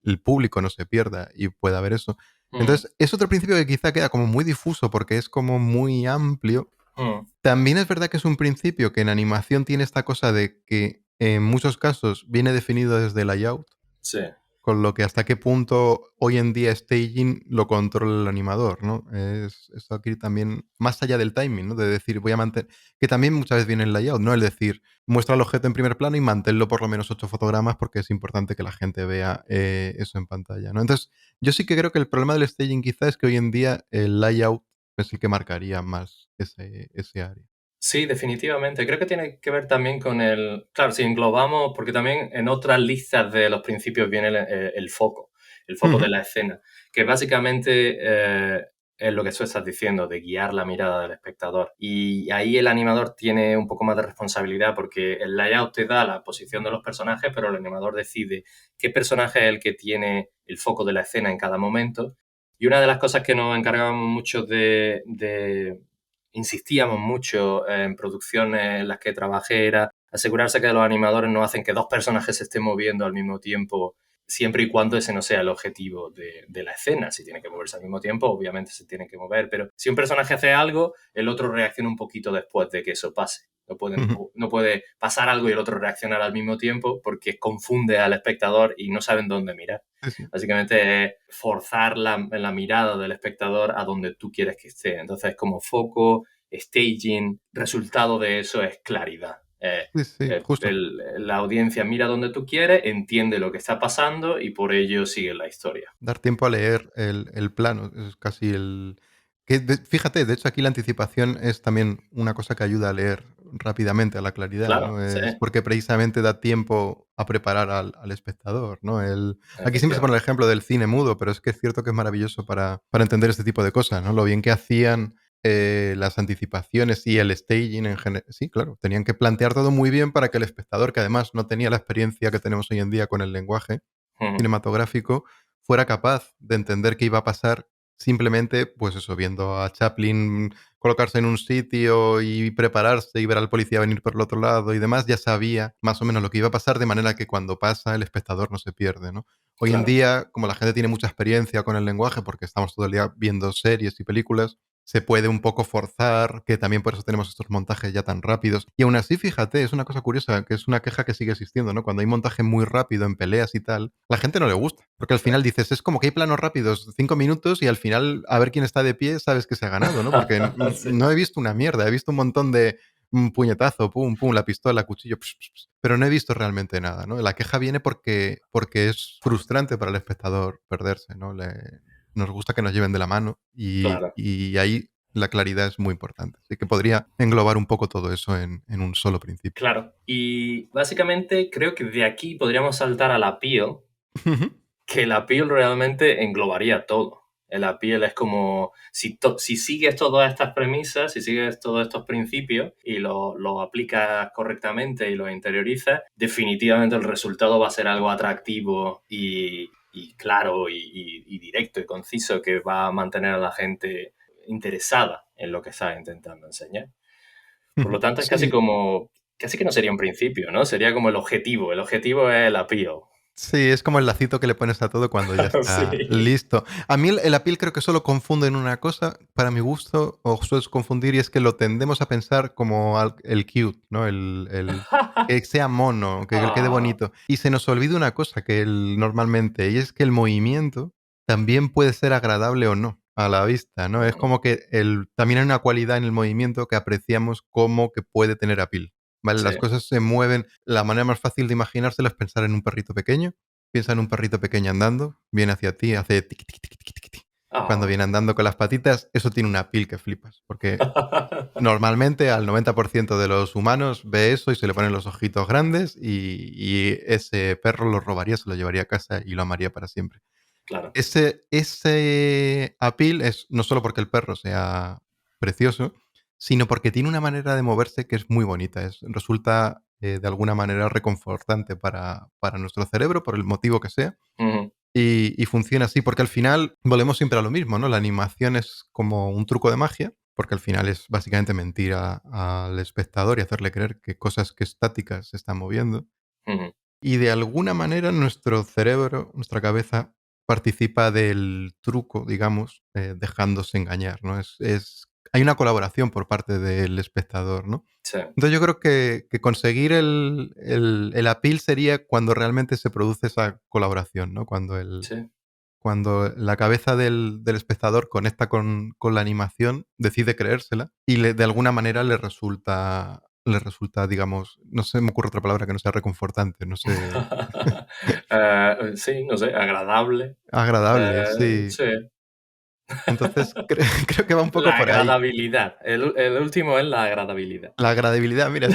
el público no se pierda y pueda ver eso. Mm, Entonces, es otro principio que quizá queda como muy difuso porque es como muy amplio. mm, También es verdad que es un principio que en animación tiene esta cosa de que en muchos casos viene definido desde el layout, sí. con lo que hasta qué punto hoy en día staging lo controla el animador, ¿no? Es eso aquí también, más allá del timing, ¿no? De decir, voy a mantener, que también muchas veces viene el layout, ¿no? El decir, muestra el objeto en primer plano y manténlo por lo menos 8 fotogramas porque es importante que la gente vea eso en pantalla, ¿no? Entonces, yo sí que creo que el problema del staging quizá es que hoy en día el layout es el que marcaría más ese área. Sí, definitivamente. Creo que tiene que ver también con claro, si englobamos, porque también en otras listas de los principios viene el foco de Ujú, la escena, que básicamente es lo que tú estás diciendo, de guiar la mirada del espectador. Y ahí el animador tiene un poco más de responsabilidad porque el layout te da la posición de los personajes, pero el animador decide qué personaje es el que tiene el foco de la escena en cada momento. Y una de las cosas que nos encargábamos mucho insistíamos mucho en producciones en las que trabajé era asegurarse que los animadores no hacen que dos personajes se estén moviendo al mismo tiempo, siempre y cuando ese no sea el objetivo de la escena. Si tiene que moverse al mismo tiempo, obviamente se tiene que mover, pero si un personaje hace algo, el otro reacciona un poquito después de que eso pase. ujú. No puede pasar algo y el otro reaccionar al mismo tiempo porque confunde al espectador y no saben dónde mirar. Sí, sí. Básicamente es forzar la mirada del espectador a donde tú quieres que esté. Entonces, como foco, staging, resultado de eso es claridad. Sí, sí, justo. La audiencia mira donde tú quieres, entiende lo que está pasando y por ello sigue la historia. Dar tiempo a leer el plano, es casi el... fíjate, de hecho aquí la anticipación es también una cosa que ayuda a leer rápidamente a la claridad, Claro, ¿no? sí, Es porque precisamente da tiempo a preparar al espectador, ¿no? Aquí siempre se pone el efectivamente. ejemplo del cine mudo, pero es que es cierto que es maravilloso para entender este tipo de cosas, ¿no? Lo bien que hacían las anticipaciones y el staging en general. Sí, claro, tenían que plantear todo muy bien para que el espectador, que además no tenía la experiencia que tenemos hoy en día con el lenguaje Ujú, cinematográfico, fuera capaz de entender qué iba a pasar simplemente, pues eso, viendo a Chaplin colocarse en un sitio y prepararse y ver al policía venir por el otro lado y demás, ya sabía más o menos lo que iba a pasar, de manera que cuando pasa el espectador no se pierde, ¿no? Hoy en claro. día, como la gente tiene mucha experiencia con el lenguaje, porque estamos todo el día viendo series y películas, se puede un poco forzar, que también por eso tenemos estos montajes ya tan rápidos. Y aún así, fíjate, es una cosa curiosa, que es una queja que sigue existiendo, ¿no? Cuando hay montaje muy rápido en peleas y tal, la gente no le gusta, porque al final dices, es como que hay planos rápidos, 5 minutos, y al final, a ver quién está de pie, sabes que se ha ganado, ¿no? Porque Sí, no he visto una mierda, he visto un montón de puñetazo, pum, pum, la pistola, cuchillo, pero no he visto realmente nada, ¿no? La queja viene porque es frustrante para el espectador perderse, ¿no? Nos gusta que nos lleven de la mano claro. y ahí la claridad es muy importante. Así que podría englobar un poco todo eso en un solo principio. Claro. Y básicamente creo que de aquí podríamos saltar a la appeal, que el appeal realmente englobaría todo. El appeal es como, si sigues todas estas premisas, si sigues todos estos principios y lo aplicas correctamente y lo interiorizas, definitivamente el resultado va a ser algo atractivo y claro y directo y conciso que va a mantener a la gente interesada en lo que estás intentando enseñar. Por lo tanto, es Sí, casi que no sería un principio, ¿no? Sería como el objetivo. El objetivo es el appeal. sí, es como el lacito que le pones a todo cuando ya está Sí. listo. A mí el appeal creo que solo confunde en una cosa, para mi gusto, o sueles confundir, y es que lo tendemos a pensar como el cute, ¿no? Que sea mono, que quede Ah, bonito. Y se nos olvida una cosa que normalmente, y es que el movimiento también puede ser agradable o no a la vista, ¿no? Es ujú, como que también hay una cualidad en el movimiento que apreciamos como que puede tener appeal. ¿Vale? sí, Las cosas se mueven. La manera más fácil de imaginárselo es pensar en un perrito pequeño. Piensa en un perrito pequeño andando, viene hacia ti, hace tiqui, tiqui, tiqui, tiqui, tiqui, Cuando Ah. viene andando con las patitas, eso tiene una appeal que flipas. Porque normalmente al 90% de los humanos ve eso y se le ponen los ojitos grandes y ese perro lo robaría, se lo llevaría a casa y lo amaría para siempre. Claro. Ese appeal es no solo porque el perro sea precioso, sino porque tiene una manera de moverse que es muy bonita. Resulta de alguna manera reconfortante para nuestro cerebro, por el motivo que sea. Ujú, Y funciona así, porque al final volvemos siempre a lo mismo, ¿no? La animación es como un truco de magia, porque al final es básicamente mentir al espectador y hacerle creer que cosas que estáticas se están moviendo. ujú. Y de alguna manera nuestro cerebro, nuestra cabeza, participa del truco, digamos, dejándose engañar, ¿no? Hay una colaboración por parte del espectador, ¿no? Sí, Entonces yo creo que conseguir el appeal sería cuando realmente se produce esa colaboración, ¿no? sí. Cuando la cabeza del espectador conecta con la animación, decide creérsela y de alguna manera le resulta, digamos, no se me ocurre otra palabra que no sea reconfortante, no sé, Sí, no sé, agradable. agradable, sí. Sí. Entonces creo que va un poco La por ahí. agradabilidad. El último es la agradabilidad. La agradabilidad, mira,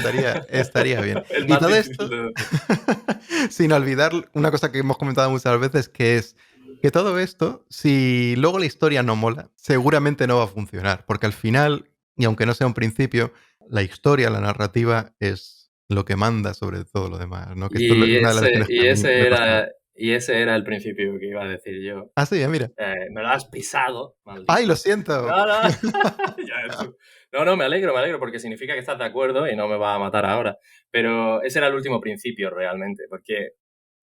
estaría bien. El Y más todo difícil esto, de decir. sin olvidar una cosa que hemos comentado muchas veces, que es que todo esto, si luego la historia no mola, seguramente no va a funcionar, porque al final, y aunque no sea un principio, la historia, la narrativa es lo que manda sobre todo lo demás, ¿no? Que esto es Y una de las ese, lecciones que a mí me costaba. y ese era el principio que iba a decir yo. Ah, sí, mira. Me lo has pisado, ¡Ay, lo maldito. siento! No, no. Ya ves tú. No, no, me alegro, porque significa que estás de acuerdo y no me vas a matar ahora. Pero ese era el último principio realmente, porque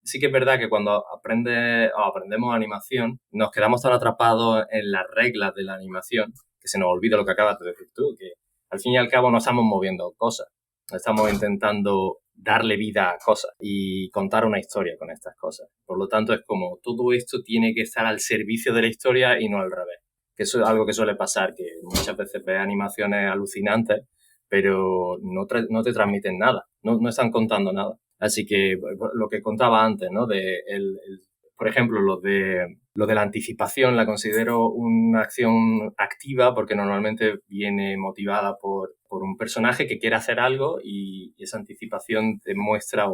sí que es verdad que cuando aprendemos animación, nos quedamos tan atrapados en las reglas de la animación que se nos olvida lo que acabas de decir tú, que al fin y al cabo no estamos moviendo cosas, estamos intentando darle vida a cosas y contar una historia con estas cosas. Por lo tanto, es como todo esto tiene que estar al servicio de la historia y no al revés. Que eso es algo que suele pasar, que muchas veces ves animaciones alucinantes, pero no te transmiten nada, no están contando nada. Así que lo que contaba antes, ¿no? Por ejemplo, lo de la anticipación la considero una acción activa porque normalmente viene motivada por un personaje que quiere hacer algo y esa anticipación demuestra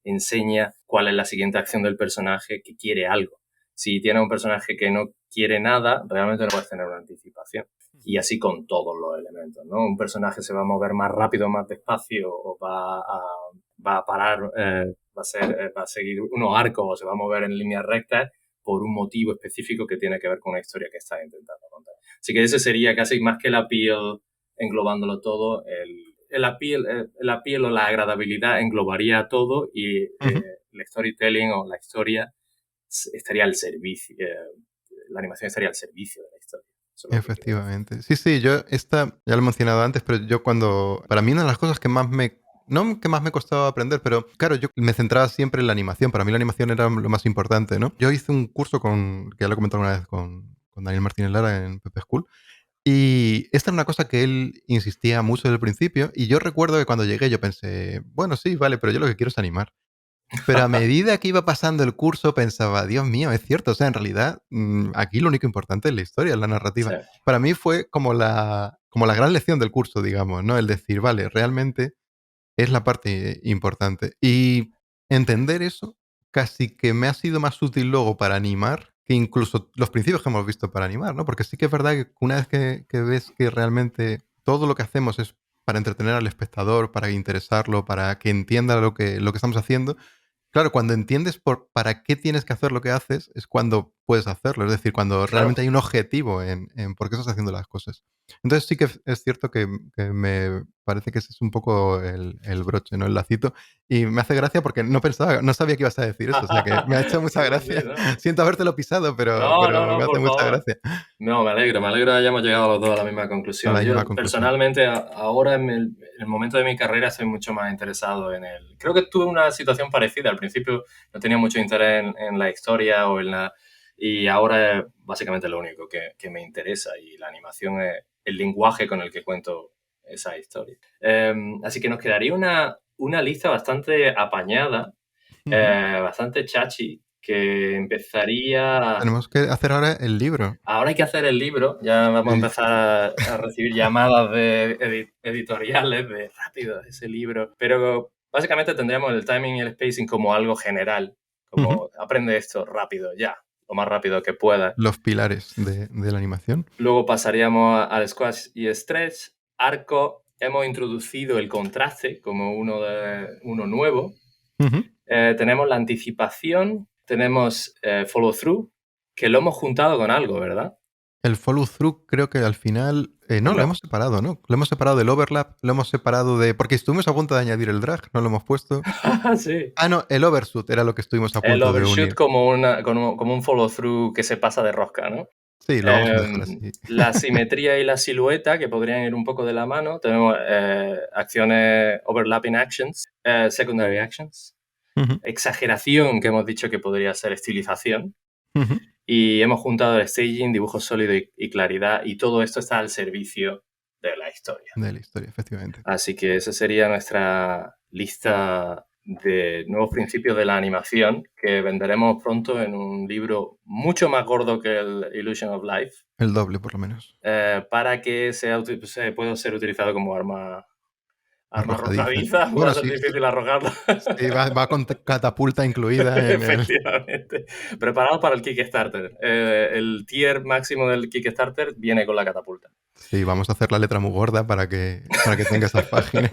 enseña cuál es la siguiente acción del personaje que quiere algo. Si tiene un personaje que no quiere nada, realmente no puedes tener una anticipación. Y así con todos los elementos, ¿no? Un personaje se va a mover más rápido o más despacio o va a parar, va a seguir unos arcos o se va a mover en líneas rectas por un motivo específico que tiene que ver con una historia que está intentando contar. Así que ese sería casi más que el appeal englobándolo todo, el appeal o la agradabilidad englobaría todo y Ujú. el storytelling o la historia estaría al servicio, la animación estaría al servicio de la historia. Eso es lo que quiero decir. Efectivamente. Sí, sí, yo esta ya lo he mencionado antes, pero yo para mí una de las cosas que más no que más me costaba aprender, pero claro, yo me centraba siempre en la animación. Para mí la animación era lo más importante, ¿no? Yo hice un curso que ya lo he comentado una vez con Daniel Martínez Lara en Pepe School. Y esta era una cosa que él insistía mucho desde el principio. Y yo recuerdo que cuando llegué yo pensé, bueno, sí, vale, pero yo lo que quiero es animar. Pero a medida que iba pasando el curso pensaba, Dios mío, es cierto, o sea, en realidad aquí lo único importante es la historia, es la Sí, narrativa. Para mí fue como la gran lección del curso, digamos, ¿no? El decir, vale, realmente es la parte importante. Y entender eso casi que me ha sido más útil luego para animar que incluso los principios que hemos visto para animar, ¿no? Porque sí que es verdad que una vez que ves que realmente todo lo que hacemos es para entretener al espectador, para interesarlo, para que entienda lo que estamos haciendo. Claro, cuando entiendes para qué tienes que hacer lo que haces, es cuando puedes hacerlo. Es decir, cuando claro. realmente hay un objetivo en por qué estás haciendo las cosas. Entonces sí que es cierto que me parece que ese es un poco el broche, ¿no? El lacito. Y me hace gracia porque no sabía que ibas a decir eso. O sea que me ha hecho mucha Sí, sí, gracia. ¿no? Siento habértelo pisado, pero, No, no, pero me no, hace por mucha favor. gracia. No, me alegro que hayamos llegado los dos a la misma A la conclusión. misma Yo conclusión. personalmente ahora en el momento de mi carrera estoy mucho más interesado en el... Creo que tuve una situación parecida. Al principio no tenía mucho interés en la historia o en la... Y ahora es básicamente lo único que me interesa y la animación es el lenguaje con el que cuento esa historia. Así que nos quedaría una lista bastante apañada, Ujú. bastante chachi que empezaría... Tenemos que hacer ahora el libro. Ahora hay que hacer el libro, ya vamos a Sí. empezar a recibir llamadas de editoriales de rápido ese libro, pero básicamente tendríamos el timing y el spacing como algo general, Ujú. como aprende esto rápido, ya, lo más rápido que pueda. Los pilares de la animación. Luego pasaríamos al squash y stretch, arco, hemos introducido el contraste como uno nuevo. Ujú. Tenemos la anticipación, tenemos follow through, que lo hemos juntado con algo, ¿verdad? El follow-through creo que al final... no, lo No. hemos separado, ¿no? Lo hemos separado del overlap, lo hemos separado de... Porque estuvimos a punto de añadir el drag, no lo hemos puesto. Sí. Ah, no, el overshoot era lo que estuvimos a El punto de overshoot unir. como un follow through que se pasa de rosca, ¿no? Sí, lo vamos a dejar así. La simetría y la silueta, que podrían ir un poco de la mano. Tenemos acciones, overlapping actions, secondary actions. Ujú, Exageración, que hemos dicho que podría ser estilización. ujú. Y hemos juntado el staging, dibujo sólido y claridad, y todo esto está al servicio de la historia. De la historia, efectivamente. Así que esa sería nuestra lista de nuevos principios de la animación que venderemos pronto en un libro mucho más gordo que el Illusion of Life, El doble, por lo menos. para que se pueda ser utilizado como arma Arrojadiza. arrojadiza. Va Bueno, a ser sí, difícil arrojarlo. sí, va con catapulta incluida en el... Efectivamente. Preparado para el Kickstarter. El tier máximo del Kickstarter viene con la catapulta. Sí, vamos a hacer la letra muy gorda para que tenga esas páginas.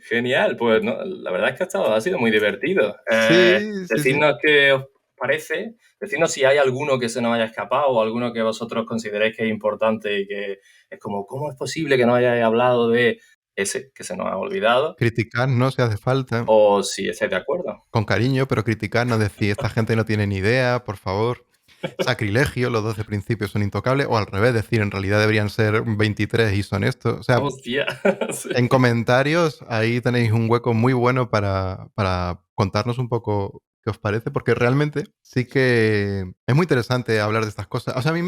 Genial, pues no, la verdad es que ha sido muy divertido. Sí, sí, sí. Decidnos qué os parece, decidnos si hay alguno que se nos haya escapado o alguno que vosotros consideréis que es importante y que es como, ¿cómo es posible que no hayáis hablado de ese que se nos ha olvidado? Criticar no se hace falta. O si estáis de acuerdo. Con cariño, pero criticar, no decir, esta gente no tiene ni idea, por favor. Sacrilegio, los 12 principios son intocables, o al revés, decir, en realidad deberían ser 23 y son estos. O sea, Hostia, sí. en comentarios ahí tenéis un hueco muy bueno para contarnos un poco qué os parece, porque realmente sí que es muy interesante hablar de estas cosas. O sea, a mí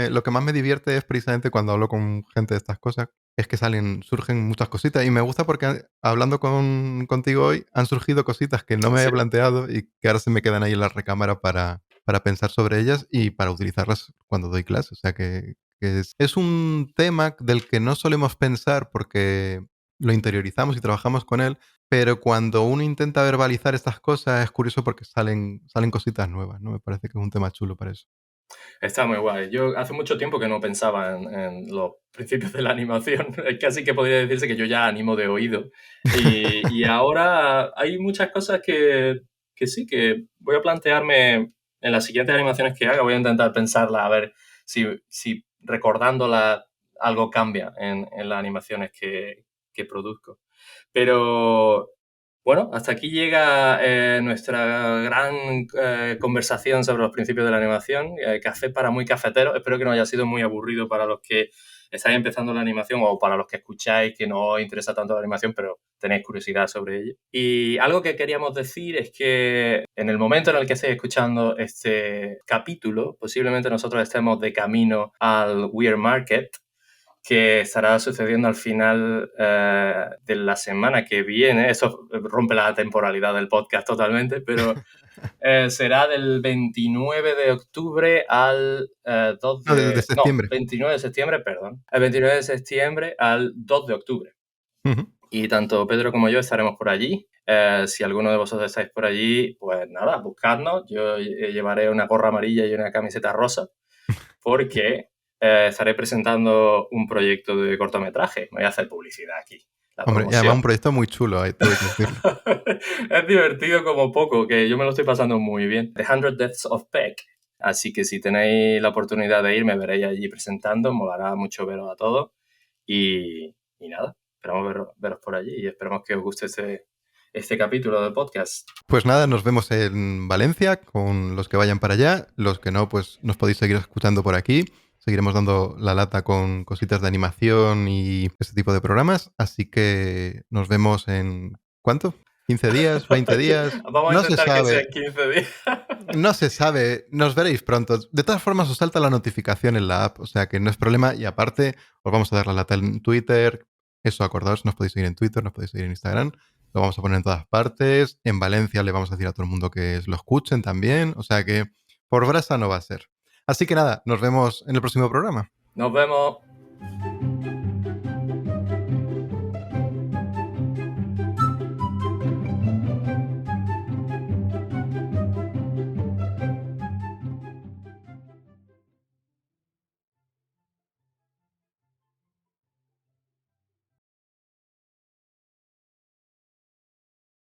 lo que más me divierte es precisamente cuando hablo con gente de estas cosas, es que surgen muchas cositas y me gusta porque hablando contigo hoy han surgido cositas que no me Sí. había planteado y que ahora se me quedan ahí en la recámara para pensar sobre ellas y para utilizarlas cuando doy clases. O sea que es un tema del que no solemos pensar porque lo interiorizamos y trabajamos con él, pero cuando uno intenta verbalizar estas cosas es curioso porque salen cositas nuevas, ¿no? Me parece que es un tema chulo para eso. Está muy guay. Yo hace mucho tiempo que no pensaba en los principios de la animación. Casi que podría decirse que yo ya animo de oído. Y ahora hay muchas cosas que sí, que voy a plantearme en las siguientes animaciones que haga. Voy a intentar pensarla a ver si recordándola algo cambia en las animaciones que produzco. Pero bueno, hasta aquí llega nuestra gran conversación sobre los principios de la animación. Café para muy cafeteros. Espero que no haya sido muy aburrido para los que estáis empezando la animación o para los que escucháis que no os interesa tanto la animación, pero tenéis curiosidad sobre ello. Y algo que queríamos decir es que en el momento en el que estéis escuchando este capítulo, posiblemente nosotros estemos de camino al Weird Market, que estará sucediendo al final de la semana que viene. Eso rompe la temporalidad del podcast totalmente, pero será del 29 de octubre al 2 No, de de... No, septiembre. 29 de septiembre, perdón. El 29 de septiembre al 2 de octubre. Ujú. Y tanto Pedro como yo estaremos por allí. Si alguno de vosotros estáis por allí, pues nada, buscadnos. Yo llevaré una gorra amarilla y una camiseta rosa porque estaré presentando un proyecto de cortometraje. Me voy a hacer publicidad aquí, la Hombre, y además promoción. un proyecto muy chulo, todo hay que decirlo. Es divertido como poco, que yo me lo estoy pasando muy bien. The 100 Deaths of Peck. Así que si tenéis la oportunidad de ir, me veréis allí presentando. Molará mucho veros a todos. Y nada, esperamos veros por allí y esperamos que os guste este capítulo del podcast. Pues nada, nos vemos en Valencia con los que vayan para allá. Los que no, pues nos podéis seguir escuchando por aquí. Seguiremos dando la lata con cositas de animación y este tipo de programas. Así que nos vemos en... ¿Cuánto? ¿15 días? ¿20 días? Vamos a No se intentar que sabe. sean 15 días. No se sabe. Nos veréis pronto. De todas formas, os salta la notificación en la app. O sea que no es problema. Y aparte, os vamos a dar la lata en Twitter. Eso, acordaos, nos podéis seguir en Twitter, nos podéis seguir en Instagram. lo vamos a poner en todas partes. En Valencia le vamos a decir a todo el mundo que lo escuchen también. O sea que por brasa no va a ser. Así que nada, nos vemos en el próximo programa. Nos vemos.